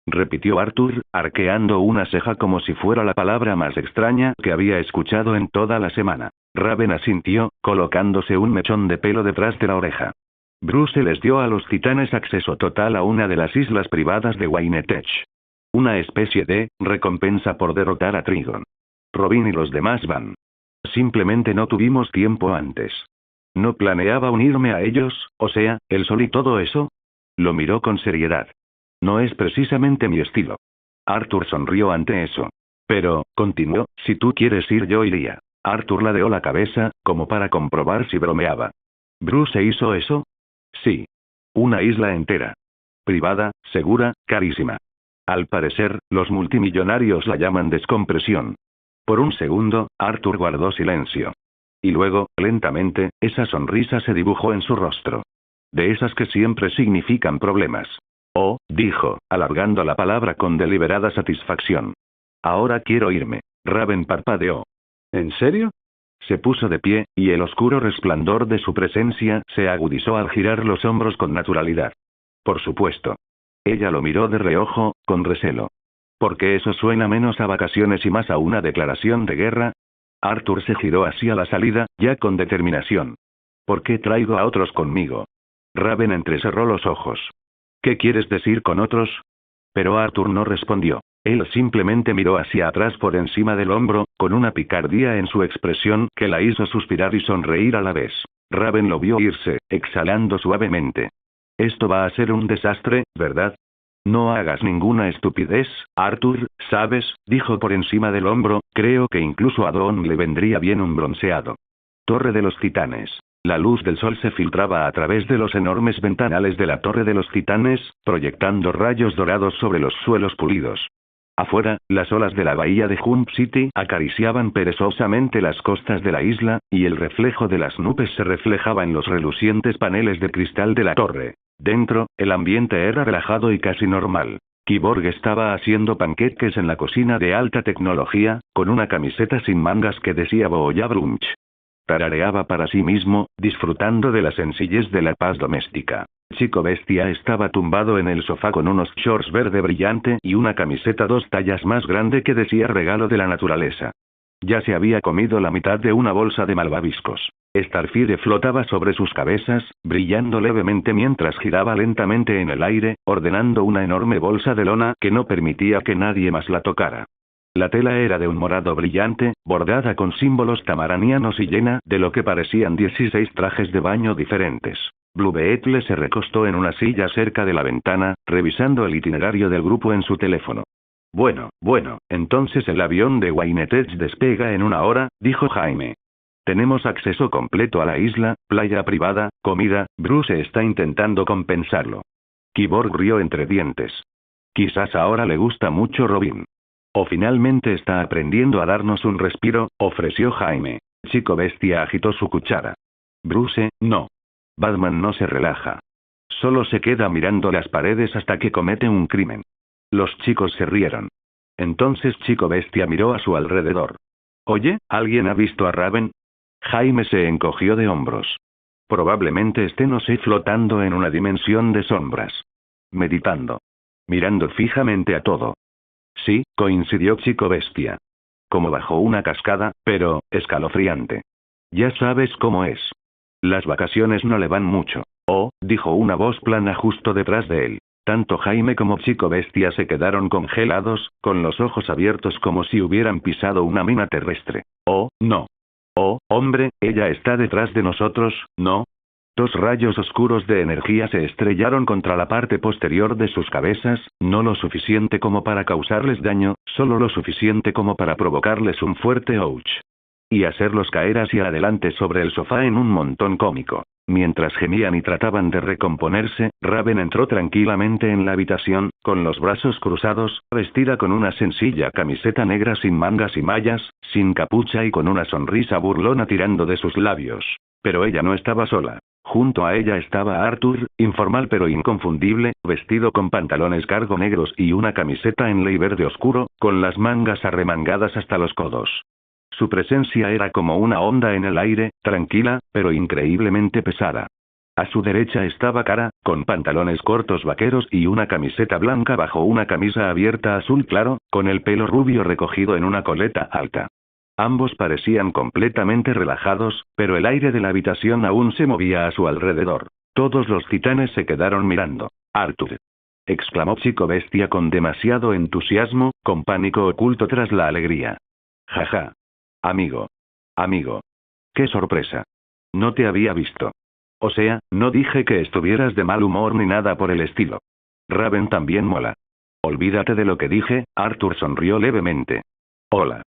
Repitió Arthur, arqueando una ceja como si fuera la palabra más extraña que había escuchado en toda la semana. Raven asintió, colocándose un mechón de pelo detrás de la oreja. Bruce les dio a los titanes acceso total a una de las islas privadas de Wynetech. Una especie de recompensa por derrotar a Trigon. Robin y los demás van. Simplemente no tuvimos tiempo antes. ¿No planeaba unirme a ellos, o sea, el sol y todo eso? Lo miró con seriedad. No es precisamente mi estilo. Arthur sonrió ante eso. Pero, continuó, si tú quieres ir yo iría. Arthur ladeó la cabeza, como para comprobar si bromeaba. ¿Bruce hizo eso? Sí. Una isla entera. Privada, segura, carísima. Al parecer, los multimillonarios la llaman descompresión. Por un segundo, Arthur guardó silencio. Y luego, lentamente, esa sonrisa se dibujó en su rostro. De esas que siempre significan problemas. Oh, dijo, alargando la palabra con deliberada satisfacción. Ahora quiero irme. Raven parpadeó. ¿En serio? Se puso de pie, y el oscuro resplandor de su presencia se agudizó al girar los hombros con naturalidad. Por supuesto. Ella lo miró de reojo, con recelo. ¿Porque eso suena menos a vacaciones y más a una declaración de guerra? Arthur se giró hacia la salida, ya con determinación. ¿Por qué traigo a otros conmigo? Raven entrecerró los ojos. ¿Qué quieres decir con otros? Pero Arthur no respondió. Él simplemente miró hacia atrás por encima del hombro, con una picardía en su expresión que la hizo suspirar y sonreír a la vez. Raven lo vio irse, exhalando suavemente. Esto va a ser un desastre, ¿verdad? No hagas ninguna estupidez, Arthur, ¿sabes? Dijo por encima del hombro, creo que incluso a Don le vendría bien un bronceado. Torre de los Titanes. La luz del sol se filtraba a través de los enormes ventanales de la Torre de los Titanes, proyectando rayos dorados sobre los suelos pulidos. Afuera, las olas de la bahía de Jump City acariciaban perezosamente las costas de la isla, y el reflejo de las nubes se reflejaba en los relucientes paneles de cristal de la torre. Dentro, el ambiente era relajado y casi normal. Kyborg estaba haciendo panqueques en la cocina de alta tecnología, con una camiseta sin mangas que decía Boya Brunch. Tarareaba para sí mismo, disfrutando de la sencillez de la paz doméstica. Chico Bestia estaba tumbado en el sofá con unos shorts verde brillante y una camiseta 2 tallas más grande que decía regalo de la naturaleza. Ya se había comido la mitad de una bolsa de malvaviscos. Starfire flotaba sobre sus cabezas, brillando levemente mientras giraba lentamente en el aire, ordenando una enorme bolsa de lona que no permitía que nadie más la tocara. La tela era de un morado brillante, bordada con símbolos tamaranianos y llena de lo que parecían 16 trajes de baño diferentes. Blue Beetle se recostó en una silla cerca de la ventana, revisando el itinerario del grupo en su teléfono. Bueno, entonces el avión de Wynetech despega en 1 hora, dijo Jaime. Tenemos acceso completo a la isla, playa privada, comida, Bruce está intentando compensarlo. Kyborg rió entre dientes. Quizás ahora le gusta mucho Robin. O finalmente está aprendiendo a darnos un respiro, ofreció Jaime. Chico Bestia agitó su cuchara. Bruce, no. Batman no se relaja. Solo se queda mirando las paredes hasta que comete un crimen. Los chicos se rieron. Entonces Chico Bestia miró a su alrededor. Oye, ¿alguien ha visto a Raven? Jaime se encogió de hombros. Probablemente esté no sé flotando en una dimensión de sombras. Meditando. Mirando fijamente a todo. Sí, coincidió Chico Bestia. Como bajo una cascada, pero, escalofriante. Ya sabes cómo es. Las vacaciones no le van mucho. Oh, dijo una voz plana justo detrás de él. Tanto Jaime como Chico Bestia se quedaron congelados, con los ojos abiertos como si hubieran pisado una mina terrestre. Oh, no. Oh, hombre, ella está detrás de nosotros, ¿no? 2 rayos oscuros de energía se estrellaron contra la parte posterior de sus cabezas, no lo suficiente como para causarles daño, solo lo suficiente como para provocarles un fuerte ouch. Y hacerlos caer hacia adelante sobre el sofá en un montón cómico. Mientras gemían y trataban de recomponerse, Raven entró tranquilamente en la habitación, con los brazos cruzados, vestida con una sencilla camiseta negra sin mangas y mallas, sin capucha y con una sonrisa burlona tirando de sus labios. Pero ella no estaba sola. Junto a ella estaba Arthur, informal pero inconfundible, vestido con pantalones cargo negros y una camiseta en ley verde oscuro, con las mangas arremangadas hasta los codos. Su presencia era como una onda en el aire, tranquila, pero increíblemente pesada. A su derecha estaba Kara, con pantalones cortos vaqueros y una camiseta blanca bajo una camisa abierta azul claro, con el pelo rubio recogido en una coleta alta. Ambos parecían completamente relajados, pero el aire de la habitación aún se movía a su alrededor. Todos los titanes se quedaron mirando. Arthur. Exclamó Chico Bestia con demasiado entusiasmo, con pánico oculto tras la alegría. Jaja. Amigo. Qué sorpresa. No te había visto. O sea, no dije que estuvieras de mal humor ni nada por el estilo. Raven también mola. Olvídate de lo que dije, Arthur sonrió levemente. Hola.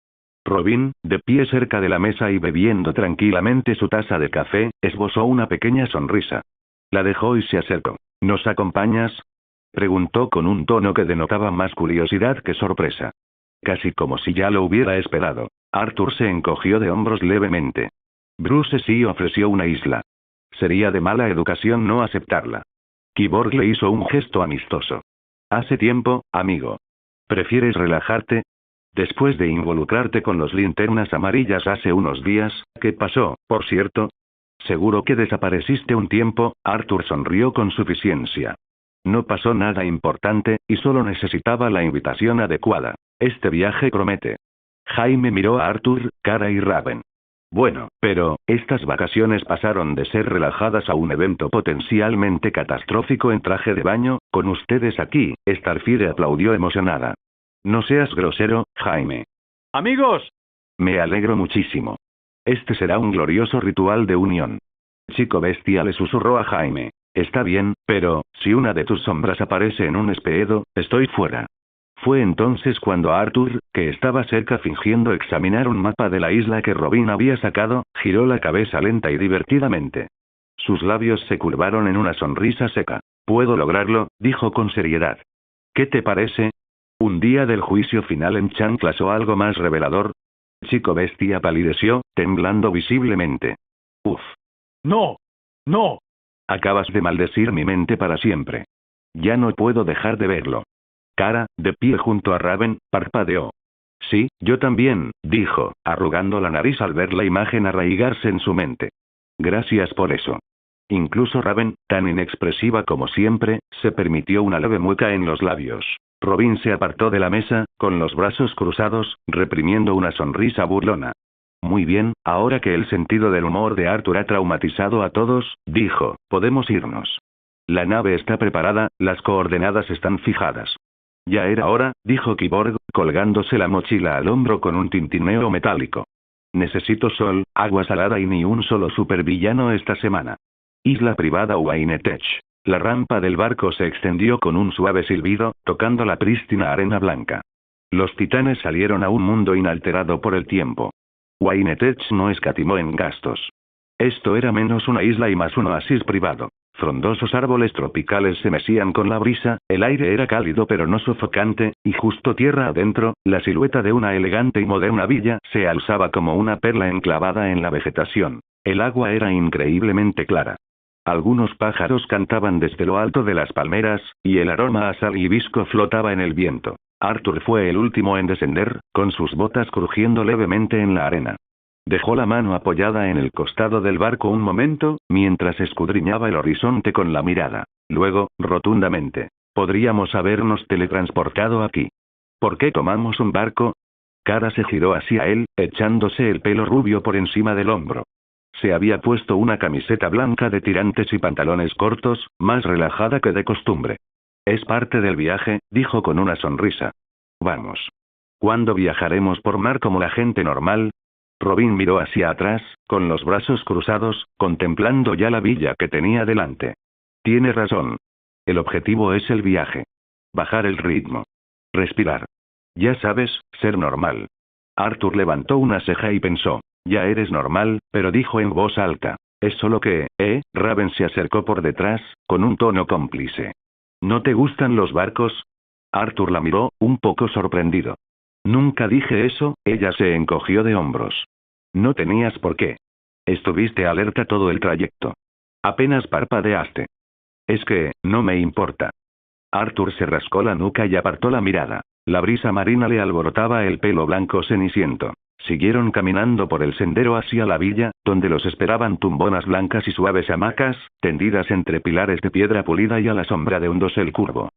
Robin, de pie cerca de la mesa y bebiendo tranquilamente su taza de café, esbozó una pequeña sonrisa. La dejó y se acercó. ¿Nos acompañas? Preguntó con un tono que denotaba más curiosidad que sorpresa. Casi como si ya lo hubiera esperado. Arthur se encogió de hombros levemente. Bruce sí ofreció una isla. Sería de mala educación no aceptarla. Kyborg le hizo un gesto amistoso. Hace tiempo, amigo. ¿Prefieres relajarte? Después de involucrarte con los linternas amarillas hace unos días, ¿qué pasó, por cierto? Seguro que desapareciste un tiempo, Arthur sonrió con suficiencia. No pasó nada importante, y solo necesitaba la invitación adecuada. Este viaje promete. Jaime miró a Arthur, Kara y Raven. Bueno, pero, estas vacaciones pasaron de ser relajadas a un evento potencialmente catastrófico en traje de baño, con ustedes aquí, Starfire aplaudió emocionada. No seas grosero, Jaime. ¡Amigos! Me alegro muchísimo. Este será un glorioso ritual de unión. Chico Bestia le susurró a Jaime. Está bien, pero, si una de tus sombras aparece en un espeedo, estoy fuera. Fue entonces cuando Arthur, que estaba cerca fingiendo examinar un mapa de la isla que Robin había sacado, giró la cabeza lenta y divertidamente. Sus labios se curvaron en una sonrisa seca. Puedo lograrlo, dijo con seriedad. ¿Qué te parece? ¿Un día del juicio final en chanclas o algo más revelador? Chico Bestia palideció, temblando visiblemente. Uf. No. No. Acabas de maldecir mi mente para siempre. Ya no puedo dejar de verlo. Cara, de pie junto a Raven, parpadeó. Sí, yo también, dijo, arrugando la nariz al ver la imagen arraigarse en su mente. Gracias por eso. Incluso Raven, tan inexpresiva como siempre, se permitió una leve mueca en los labios. Robin se apartó de la mesa, con los brazos cruzados, reprimiendo una sonrisa burlona. Muy bien, ahora que el sentido del humor de Arthur ha traumatizado a todos, dijo, podemos irnos. La nave está preparada, las coordenadas están fijadas. Ya era hora, dijo Kyborg, colgándose la mochila al hombro con un tintineo metálico. Necesito sol, agua salada y ni un solo supervillano esta semana. Isla privada Waineteach. La rampa del barco se extendió con un suave silbido, tocando la prístina arena blanca. Los titanes salieron a un mundo inalterado por el tiempo. Waineteach no escatimó en gastos. Esto era menos una isla y más un oasis privado. Frondosos árboles tropicales se mecían con la brisa, el aire era cálido pero no sofocante, y justo tierra adentro, la silueta de una elegante y moderna villa se alzaba como una perla enclavada en la vegetación. El agua era increíblemente clara. Algunos pájaros cantaban desde lo alto de las palmeras, y el aroma a sal y hibisco flotaba en el viento. Arthur fue el último en descender, con sus botas crujiendo levemente en la arena. Dejó la mano apoyada en el costado del barco un momento, mientras escudriñaba el horizonte con la mirada. Luego, rotundamente. Podríamos habernos teletransportado aquí. ¿Por qué tomamos un barco? Cara se giró hacia él, echándose el pelo rubio por encima del hombro. Se había puesto una camiseta blanca de tirantes y pantalones cortos, más relajada que de costumbre. Es parte del viaje, dijo con una sonrisa. Vamos. ¿Cuándo viajaremos por mar como la gente normal? Robin miró hacia atrás, con los brazos cruzados, contemplando ya la villa que tenía delante. Tiene razón. El objetivo es el viaje. Bajar el ritmo. Respirar. Ya sabes, ser normal. Arthur levantó una ceja y pensó. Ya eres normal, pero dijo en voz alta. Es solo que, Raven se acercó por detrás, con un tono cómplice. ¿No te gustan los barcos? Arthur la miró, un poco sorprendido. Nunca dije eso, ella se encogió de hombros. No tenías por qué. Estuviste alerta todo el trayecto. Apenas parpadeaste. Es que, no me importa. Arthur se rascó la nuca y apartó la mirada. La brisa marina le alborotaba el pelo blanco ceniciento. Siguieron caminando por el sendero hacia la villa, donde los esperaban tumbonas blancas y suaves hamacas, tendidas entre pilares de piedra pulida y a la sombra de un dosel curvo.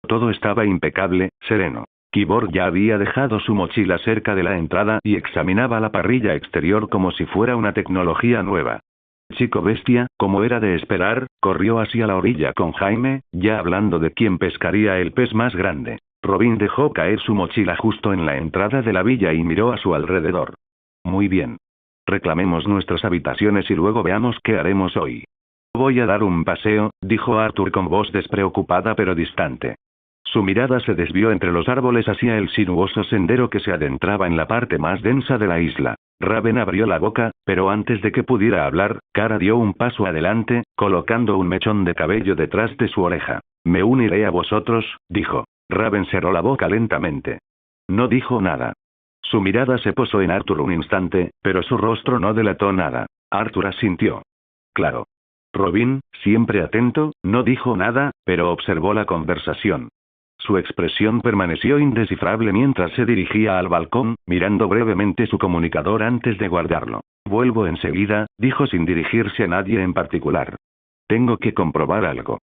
Todo estaba impecable, sereno. Kyborg ya había dejado su mochila cerca de la entrada y examinaba la parrilla exterior como si fuera una tecnología nueva. Chico Bestia, como era de esperar, corrió hacia la orilla con Jaime, ya hablando de quién pescaría el pez más grande. Robin dejó caer su mochila justo en la entrada de la villa y miró a su alrededor. Muy bien. Reclamemos nuestras habitaciones y luego veamos qué haremos hoy. Voy a dar un paseo, dijo Arthur con voz despreocupada pero distante. Su mirada se desvió entre los árboles hacia el sinuoso sendero que se adentraba en la parte más densa de la isla. Raven abrió la boca, pero antes de que pudiera hablar, Cara dio un paso adelante, colocando un mechón de cabello detrás de su oreja. Me uniré a vosotros, dijo. Raven cerró la boca lentamente. No dijo nada. Su mirada se posó en Arthur un instante, pero su rostro no delató nada. Arthur asintió. Claro. Robin, siempre atento, no dijo nada, pero observó la conversación. Su expresión permaneció indescifrable mientras se dirigía al balcón, mirando brevemente su comunicador antes de guardarlo. Vuelvo enseguida, dijo sin dirigirse a nadie en particular. Tengo que comprobar algo.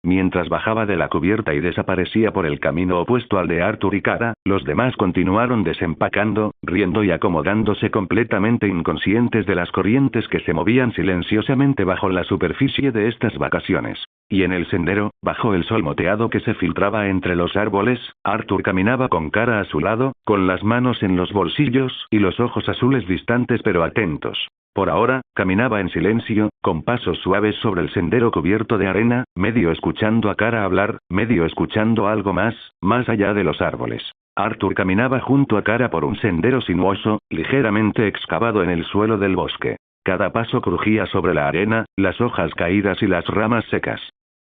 Mientras bajaba de la cubierta y desaparecía por el camino opuesto al de Arthur y Cara, los demás continuaron desempacando, riendo y acomodándose completamente inconscientes de las corrientes que se movían silenciosamente bajo la superficie de estas vacaciones. Y en el sendero, bajo el sol moteado que se filtraba entre los árboles, Arthur caminaba con Cara a su lado, con las manos en los bolsillos y los ojos azules distantes pero atentos. Por ahora, caminaba en silencio, con pasos suaves sobre el sendero cubierto de arena, medio escuchando a Kara hablar, medio escuchando algo más allá de los árboles. Arthur caminaba junto a Kara por un sendero sinuoso, ligeramente excavado en el suelo del bosque. Cada paso crujía sobre la arena, las hojas caídas y las ramas secas.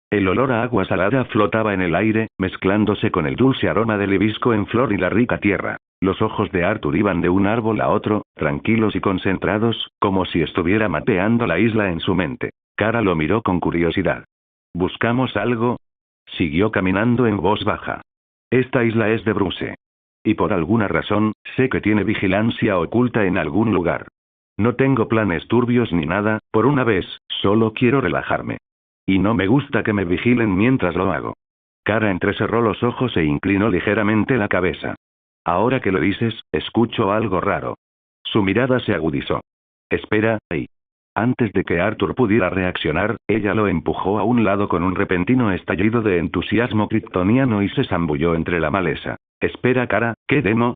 El olor a agua salada flotaba en el aire, mezclándose con el dulce aroma del hibisco en flor y la rica tierra. Los ojos de Arthur iban de un árbol a otro, tranquilos y concentrados, como si estuviera mapeando la isla en su mente. Kara lo miró con curiosidad. ¿Buscamos algo? Siguió caminando en voz baja. Esta isla es de Bruce. Y por alguna razón, sé que tiene vigilancia oculta en algún lugar. No tengo planes turbios ni nada, por una vez, solo quiero relajarme. Y no me gusta que me vigilen mientras lo hago. Kara entrecerró los ojos e inclinó ligeramente la cabeza. Ahora que lo dices, escucho algo raro. Su mirada se agudizó. Espera, ahí. Antes de que Arthur pudiera reaccionar, ella lo empujó a un lado con un repentino estallido de entusiasmo kryptoniano y se zambulló entre la maleza. Espera, Kara, ¿qué demo?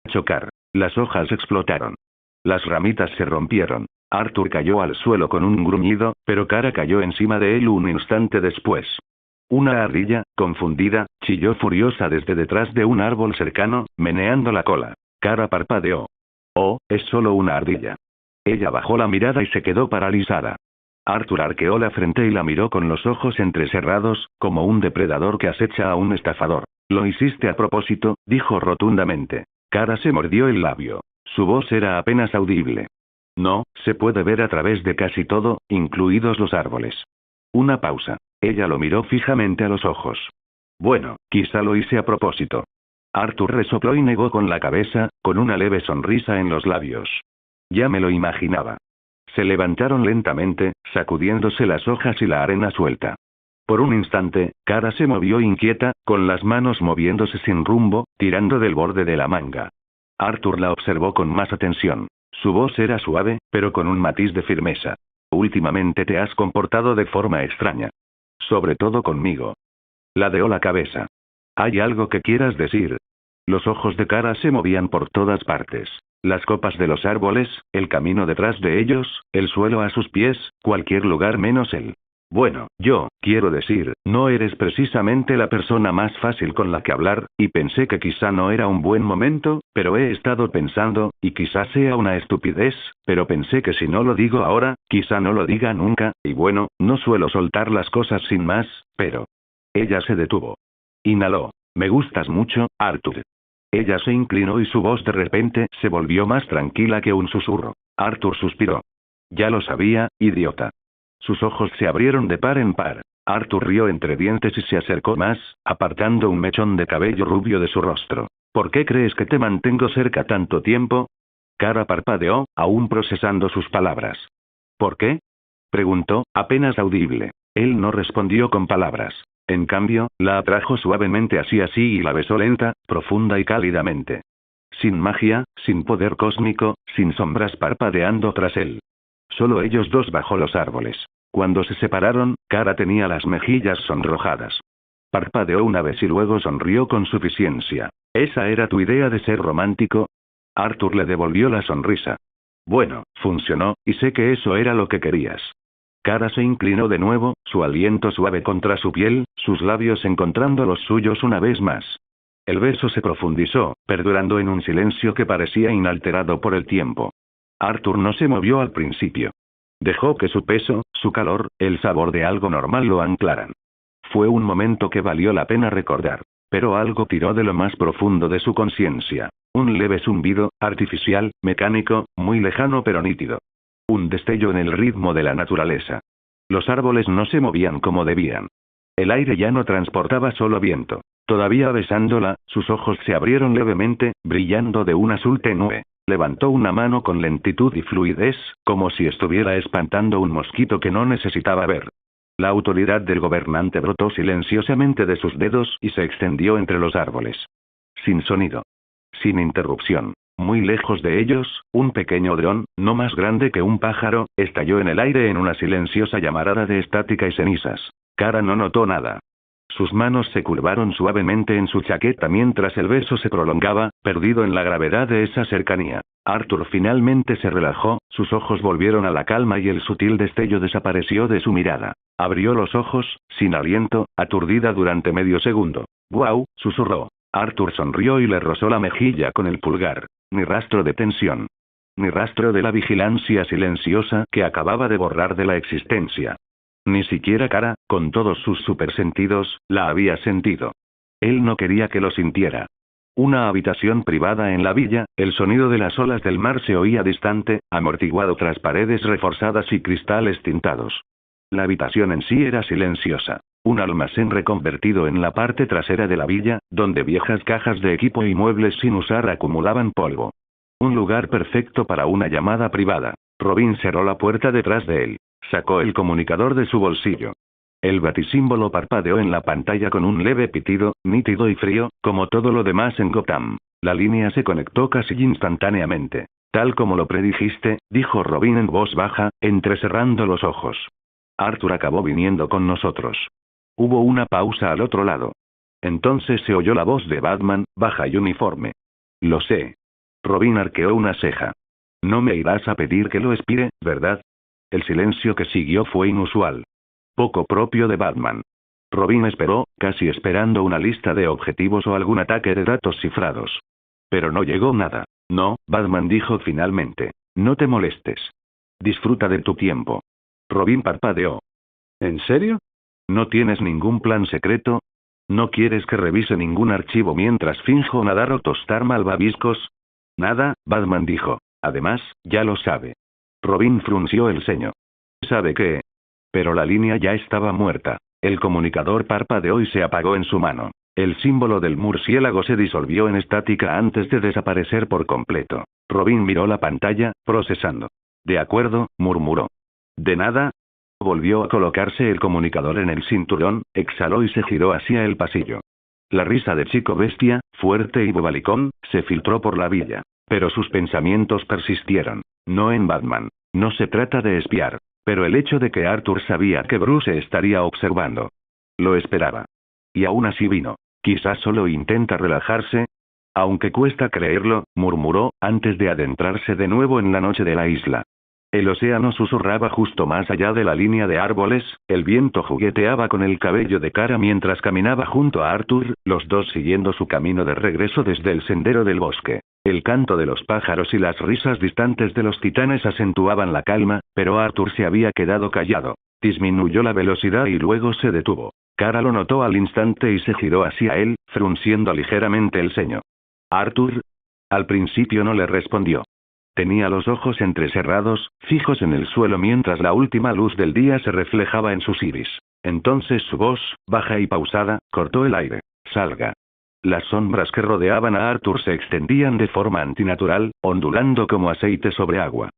Chocar. Las hojas explotaron. Las ramitas se rompieron. Arthur cayó al suelo con un gruñido, pero Kara cayó encima de él un instante después. Una ardilla, confundida, chilló furiosa desde detrás de un árbol cercano, meneando la cola. Kara parpadeó. Oh, es solo una ardilla. Ella bajó la mirada y se quedó paralizada. Arthur arqueó la frente y la miró con los ojos entrecerrados, como un depredador que acecha a un estafador. Lo hiciste a propósito, dijo rotundamente. Kara se mordió el labio. Su voz era apenas audible. No, se puede ver a través de casi todo, incluidos los árboles. Una pausa. Ella lo miró fijamente a los ojos. Bueno, quizá lo hice a propósito. Arthur resopló y negó con la cabeza, con una leve sonrisa en los labios. Ya me lo imaginaba. Se levantaron lentamente, sacudiéndose las hojas y la arena suelta. Por un instante, Kara se movió inquieta, con las manos moviéndose sin rumbo, tirando del borde de la manga. Arthur la observó con más atención. Su voz era suave, pero con un matiz de firmeza. Últimamente te has comportado de forma extraña. Sobre todo conmigo. Ladeó la cabeza. ¿Hay algo que quieras decir? Los ojos de Kara se movían por todas partes. Las copas de los árboles, el camino detrás de ellos, el suelo a sus pies, cualquier lugar menos él. Bueno, quiero decir, no eres precisamente la persona más fácil con la que hablar, y pensé que quizá no era un buen momento, pero he estado pensando, y quizá sea una estupidez, pero pensé que si no lo digo ahora, quizá no lo diga nunca, y bueno, no suelo soltar las cosas sin más, pero... Ella se detuvo. Inhaló. Me gustas mucho, Arthur. Ella se inclinó y su voz de repente se volvió más tranquila que un susurro. Arthur suspiró. Ya lo sabía, idiota. Sus ojos se abrieron de par en par. Arthur rió entre dientes y se acercó más, apartando un mechón de cabello rubio de su rostro. ¿Por qué crees que te mantengo cerca tanto tiempo? Kara parpadeó, aún procesando sus palabras. ¿Por qué? Preguntó, apenas audible. Él no respondió con palabras. En cambio, la atrajo suavemente hacia sí y la besó lenta, profunda y cálidamente. Sin magia, sin poder cósmico, sin sombras parpadeando tras él. Solo ellos dos bajo los árboles. Cuando se separaron, Kara tenía las mejillas sonrojadas. Parpadeó una vez y luego sonrió con suficiencia. ¿Esa era tu idea de ser romántico? Arthur le devolvió la sonrisa. Bueno, funcionó, y sé que eso era lo que querías. Kara se inclinó de nuevo, su aliento suave contra su piel, sus labios encontrando los suyos una vez más. El beso se profundizó, perdurando en un silencio que parecía inalterado por el tiempo. Arthur no se movió al principio. Dejó que su peso, su calor, el sabor de algo normal lo anclaran. Fue un momento que valió la pena recordar. Pero algo tiró de lo más profundo de su conciencia. Un leve zumbido, artificial, mecánico, muy lejano pero nítido. Un destello en el ritmo de la naturaleza. Los árboles no se movían como debían. El aire ya no transportaba solo viento. Todavía besándola, sus ojos se abrieron levemente, brillando de un azul tenue. Levantó una mano con lentitud y fluidez, como si estuviera espantando un mosquito que no necesitaba ver. La autoridad del gobernante brotó silenciosamente de sus dedos y se extendió entre los árboles. Sin sonido. Sin interrupción. Muy lejos de ellos, un pequeño dron, no más grande que un pájaro, estalló en el aire en una silenciosa llamarada de estática y cenizas. Kara no notó nada. Sus manos se curvaron suavemente en su chaqueta mientras el beso se prolongaba, perdido en la gravedad de esa cercanía. Arthur finalmente se relajó, sus ojos volvieron a la calma y el sutil destello desapareció de su mirada. Abrió los ojos, sin aliento, aturdida durante medio segundo. «¡Guau!», susurró. Arthur sonrió y le rozó la mejilla con el pulgar. Ni rastro de tensión. Ni rastro de la vigilancia silenciosa que acababa de borrar de la existencia. Ni siquiera Kara, con todos sus supersentidos, la había sentido. Él no quería que lo sintiera. Una habitación privada en la villa, el sonido de las olas del mar se oía distante, amortiguado tras paredes reforzadas y cristales tintados. La habitación en sí era silenciosa. Un almacén reconvertido en la parte trasera de la villa, donde viejas cajas de equipo y muebles sin usar acumulaban polvo. Un lugar perfecto para una llamada privada. Robin cerró la puerta detrás de él. Sacó el comunicador de su bolsillo. El batisímbolo parpadeó en la pantalla con un leve pitido, nítido y frío, como todo lo demás en Gotham. La línea se conectó casi instantáneamente. Tal como lo predijiste, dijo Robin en voz baja, entrecerrando los ojos. Arthur acabó viniendo con nosotros. Hubo una pausa al otro lado. Entonces se oyó la voz de Batman, baja y uniforme. Lo sé. Robin arqueó una ceja. No me irás a pedir que lo espire, ¿verdad? El silencio que siguió fue inusual. Poco propio de Batman. Robin esperó, casi esperando una lista de objetivos o algún ataque de datos cifrados. Pero no llegó nada. No, Batman dijo finalmente. No te molestes. Disfruta de tu tiempo. Robin parpadeó. ¿En serio? ¿No tienes ningún plan secreto? ¿No quieres que revise ningún archivo mientras finjo nadar o tostar malvaviscos? Nada, Batman dijo. Además, ya lo sabe. Robin frunció el ceño. ¿Sabe qué? Pero la línea ya estaba muerta. El comunicador parpadeó y se apagó en su mano. El símbolo del murciélago se disolvió en estática antes de desaparecer por completo. Robin miró la pantalla, procesando. De acuerdo, murmuró. De nada. Volvió a colocarse el comunicador en el cinturón, exhaló y se giró hacia el pasillo. La risa de Chico Bestia, fuerte y bobalicón, se filtró por la villa. Pero sus pensamientos persistieron. No en Batman. No se trata de espiar. Pero el hecho de que Arthur sabía que Bruce estaría observando. Lo esperaba. Y aún así vino. Quizás solo intenta relajarse. Aunque cuesta creerlo, murmuró, antes de adentrarse de nuevo en la noche de la isla. El océano susurraba justo más allá de la línea de árboles, el viento jugueteaba con el cabello de Kara mientras caminaba junto a Arthur, los dos siguiendo su camino de regreso desde el sendero del bosque. El canto de los pájaros y las risas distantes de los titanes acentuaban la calma, pero Arthur se había quedado callado. Disminuyó la velocidad y luego se detuvo. Kara lo notó al instante y se giró hacia él, frunciendo ligeramente el ceño. «¿Arthur?» Al principio no le respondió. Tenía los ojos entrecerrados, fijos en el suelo mientras la última luz del día se reflejaba en sus iris. Entonces su voz, baja y pausada, cortó el aire. «Salga». Las sombras que rodeaban a Arthur se extendían de forma antinatural, ondulando como aceite sobre agua.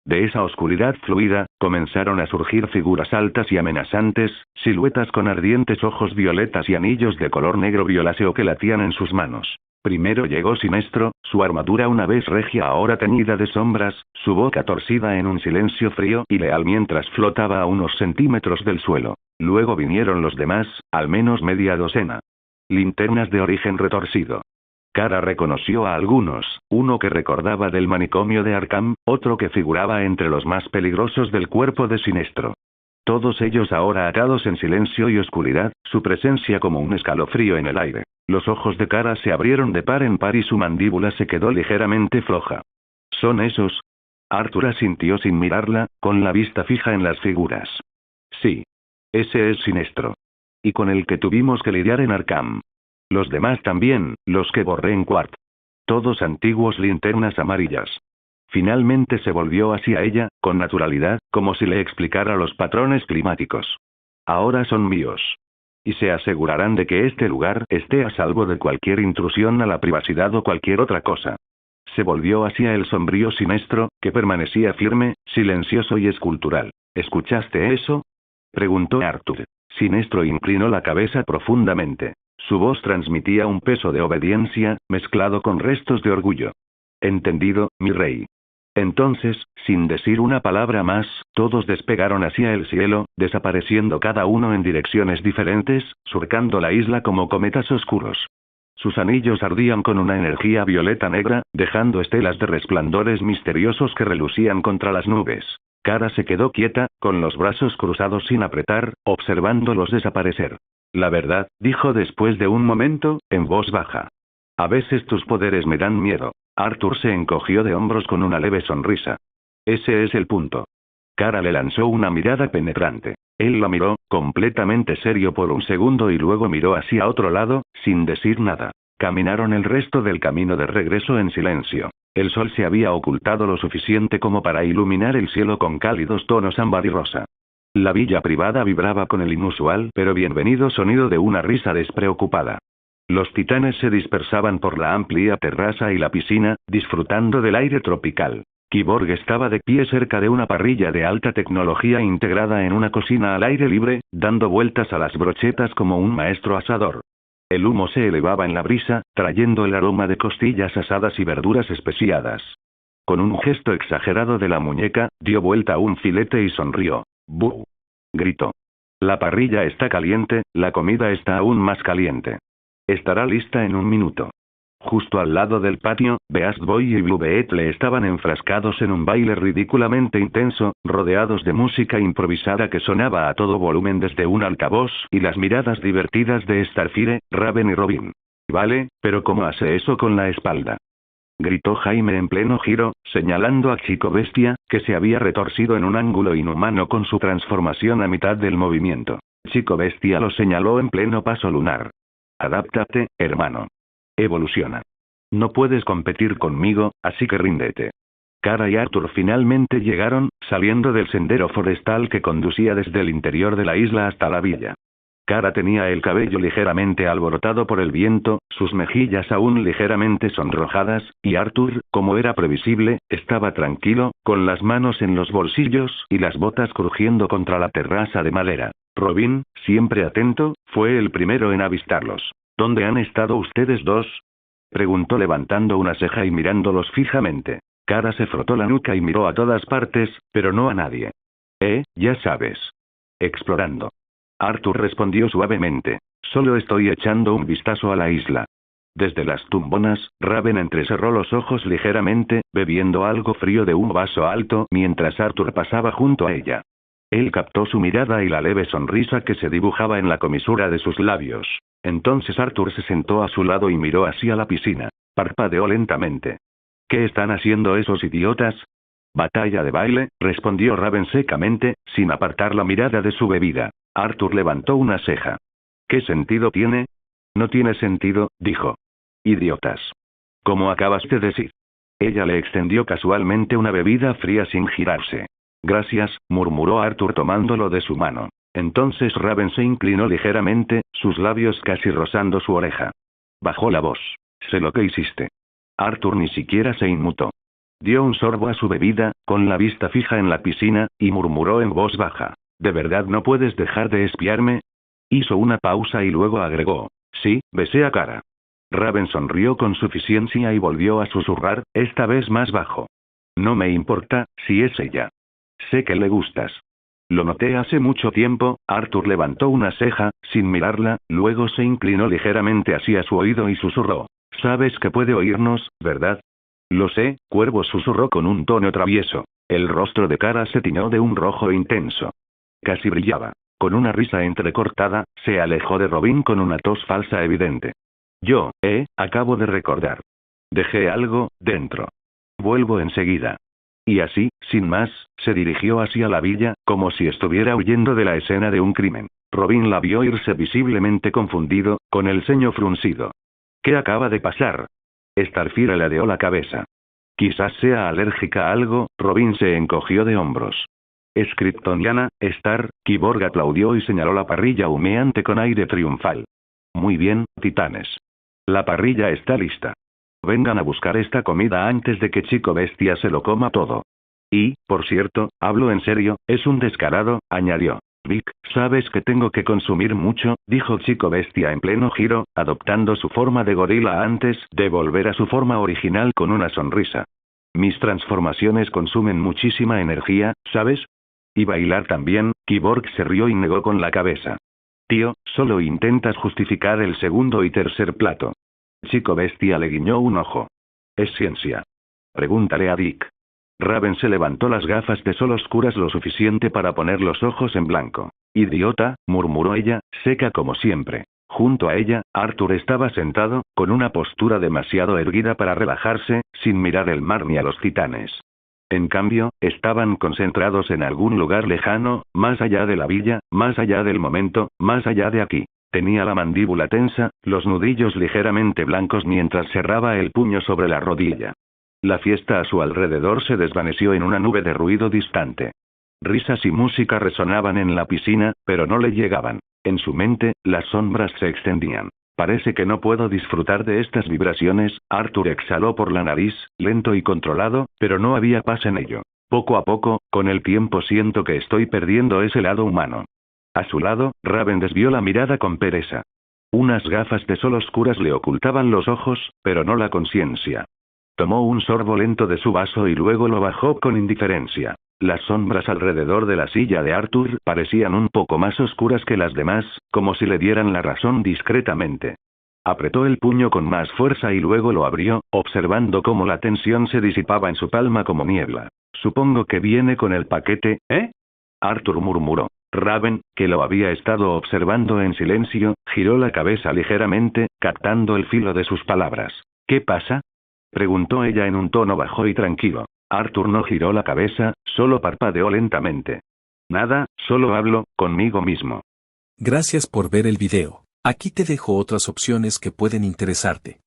De esa oscuridad fluida, comenzaron a surgir figuras altas y amenazantes, siluetas con ardientes ojos violetas y anillos de color negro violáceo que latían en sus manos. Primero llegó Sinestro, su armadura una vez regia ahora teñida de sombras, su boca torcida en un silencio frío y leal mientras flotaba a unos centímetros del suelo. Luego vinieron los demás, al menos media docena. Linternas de origen retorcido. Kara reconoció a algunos, uno que recordaba del manicomio de Arkham, otro que figuraba entre los más peligrosos del cuerpo de Sinestro. Todos ellos ahora atados en silencio y oscuridad, su presencia como un escalofrío en el aire. Los ojos de Kara se abrieron de par en par y su mandíbula se quedó ligeramente floja. ¿Son esos? Arthur asintió sin mirarla, con la vista fija en las figuras. Sí. Ese es Sinestro. Y con el que tuvimos que lidiar en Arkham. Los demás también, los que borré en Quart. Todos antiguos linternas amarillas. Finalmente se volvió hacia ella, con naturalidad, como si le explicara los patrones climáticos. Ahora son míos. Y se asegurarán de que este lugar esté a salvo de cualquier intrusión a la privacidad o cualquier otra cosa. Se volvió hacia el sombrío Sinestro, que permanecía firme, silencioso y escultural. ¿Escuchaste eso?, preguntó Arthur. Sinestro inclinó la cabeza profundamente. Su voz transmitía un peso de obediencia, mezclado con restos de orgullo. Entendido, mi rey. Entonces, sin decir una palabra más, todos despegaron hacia el cielo, desapareciendo cada uno en direcciones diferentes, surcando la isla como cometas oscuros. Sus anillos ardían con una energía violeta negra, dejando estelas de resplandores misteriosos que relucían contra las nubes. Kara se quedó quieta, con los brazos cruzados sin apretar, observándolos desaparecer. La verdad, dijo después de un momento, en voz baja. A veces tus poderes me dan miedo. Arthur se encogió de hombros con una leve sonrisa. Ese es el punto. Kara le lanzó una mirada penetrante. Él la miró, completamente serio por un segundo y luego miró hacia otro lado, sin decir nada. Caminaron el resto del camino de regreso en silencio. El sol se había ocultado lo suficiente como para iluminar el cielo con cálidos tonos ámbar y rosa. La villa privada vibraba con el inusual pero bienvenido sonido de una risa despreocupada. Los titanes se dispersaban por la amplia terraza y la piscina, disfrutando del aire tropical. Kyborg estaba de pie cerca de una parrilla de alta tecnología integrada en una cocina al aire libre, dando vueltas a las brochetas como un maestro asador. El humo se elevaba en la brisa, trayendo el aroma de costillas asadas y verduras especiadas. Con un gesto exagerado de la muñeca, dio vuelta a un filete y sonrió. ¡Bú! Gritó. La parrilla está caliente, la comida está aún más caliente. Estará lista en un minuto. Justo al lado del patio, Beast Boy y Blue Beetle estaban enfrascados en un baile ridículamente intenso, rodeados de música improvisada que sonaba a todo volumen desde un altavoz y las miradas divertidas de Starfire, Raven y Robin. Vale, pero ¿cómo hace eso con la espalda? Gritó Jaime en pleno giro, señalando a Chico Bestia, que se había retorcido en un ángulo inhumano con su transformación a mitad del movimiento. Chico Bestia lo señaló en pleno paso lunar. Adáptate, hermano. Evoluciona. No puedes competir conmigo, así que ríndete. Kara y Arthur finalmente llegaron, saliendo del sendero forestal que conducía desde el interior de la isla hasta la villa. Kara tenía el cabello ligeramente alborotado por el viento, sus mejillas aún ligeramente sonrojadas, y Arthur, como era previsible, estaba tranquilo, con las manos en los bolsillos y las botas crujiendo contra la terraza de madera. Robin, siempre atento, fue el primero en avistarlos. ¿Dónde han estado ustedes dos? Preguntó levantando una ceja y mirándolos fijamente. Kara se frotó la nuca y miró a todas partes, pero no a nadie. Ya sabes. Explorando. Arthur respondió suavemente. Solo estoy echando un vistazo a la isla. Desde las tumbonas, Raven entrecerró los ojos ligeramente, bebiendo algo frío de un vaso alto mientras Arthur pasaba junto a ella. Él captó su mirada y la leve sonrisa que se dibujaba en la comisura de sus labios. Entonces Arthur se sentó a su lado y miró hacia la piscina. Parpadeó lentamente. ¿Qué están haciendo esos idiotas? Batalla de baile, respondió Raven secamente, sin apartar la mirada de su bebida. Arthur levantó una ceja. ¿Qué sentido tiene? No tiene sentido, dijo. Idiotas. ¿Cómo acabas de decir? Ella le extendió casualmente una bebida fría sin girarse. Gracias, murmuró Arthur tomándolo de su mano. Entonces Raven se inclinó ligeramente, sus labios casi rozando su oreja. Bajó la voz. Sé lo que hiciste. Arthur ni siquiera se inmutó. Dio un sorbo a su bebida, con la vista fija en la piscina, y murmuró en voz baja. ¿De verdad no puedes dejar de espiarme? Hizo una pausa y luego agregó. Sí, besé a Kara. Raven sonrió con suficiencia y volvió a susurrar, esta vez más bajo. No me importa, si es ella. Sé que le gustas. Lo noté hace mucho tiempo. Arthur levantó una ceja, sin mirarla, luego se inclinó ligeramente hacia su oído y susurró. Sabes que puede oírnos, ¿verdad? Lo sé, Cuervo susurró con un tono travieso. El rostro de Kara se tiñó de un rojo intenso. Casi brillaba. Con una risa entrecortada, se alejó de Robin con una tos falsa evidente. Acabo de recordar. Dejé algo, dentro. Vuelvo enseguida. Y así, sin más, se dirigió hacia la villa, como si estuviera huyendo de la escena de un crimen. Robin la vio irse visiblemente confundido, con el ceño fruncido. ¿Qué acaba de pasar? Starfire ladeó la cabeza. Quizás sea alérgica a algo. Robin se encogió de hombros. Es kryptoniana, Star. Kyborg aplaudió y señaló la parrilla humeante con aire triunfal. Muy bien, titanes. La parrilla está lista. Vengan a buscar esta comida antes de que Chico Bestia se lo coma todo. Y, por cierto, hablo en serio, es un descarado, añadió. Vic, sabes que tengo que consumir mucho, dijo Chico Bestia en pleno giro, adoptando su forma de gorila antes de volver a su forma original con una sonrisa. Mis transformaciones consumen muchísima energía, ¿sabes? Y bailar también. Kyborg se rió y negó con la cabeza. Tío, solo intentas justificar el segundo y tercer plato. Chico bestia le guiñó un ojo. Es ciencia. Pregúntale a Dick. Raven se levantó las gafas de sol oscuras lo suficiente para poner los ojos en blanco. Idiota, murmuró ella, seca como siempre. Junto a ella, Arthur estaba sentado, con una postura demasiado erguida para relajarse, sin mirar el mar ni a los titanes. En cambio, estaban concentrados en algún lugar lejano, más allá de la villa, más allá del momento, más allá de aquí. Tenía la mandíbula tensa, los nudillos ligeramente blancos mientras cerraba el puño sobre la rodilla. La fiesta a su alrededor se desvaneció en una nube de ruido distante. Risas y música resonaban en la piscina, pero no le llegaban. En su mente, las sombras se extendían. Parece que no puedo disfrutar de estas vibraciones. Arthur exhaló por la nariz, lento y controlado, pero no había paz en ello. Poco a poco, con el tiempo siento que estoy perdiendo ese lado humano. A su lado, Raven desvió la mirada con pereza. Unas gafas de sol oscuras le ocultaban los ojos, pero no la conciencia. Tomó un sorbo lento de su vaso y luego lo bajó con indiferencia. Las sombras alrededor de la silla de Arthur parecían un poco más oscuras que las demás, como si le dieran la razón discretamente. Apretó el puño con más fuerza y luego lo abrió, observando cómo la tensión se disipaba en su palma como niebla. Supongo que viene con el paquete, ¿eh? Arthur murmuró. Raven, que lo había estado observando en silencio, giró la cabeza ligeramente, captando el filo de sus palabras. ¿Qué pasa? Preguntó ella en un tono bajo y tranquilo. Arthur no giró la cabeza, solo parpadeó lentamente. Nada, solo hablo conmigo mismo. Gracias por ver el video. Aquí te dejo otras opciones que pueden interesarte.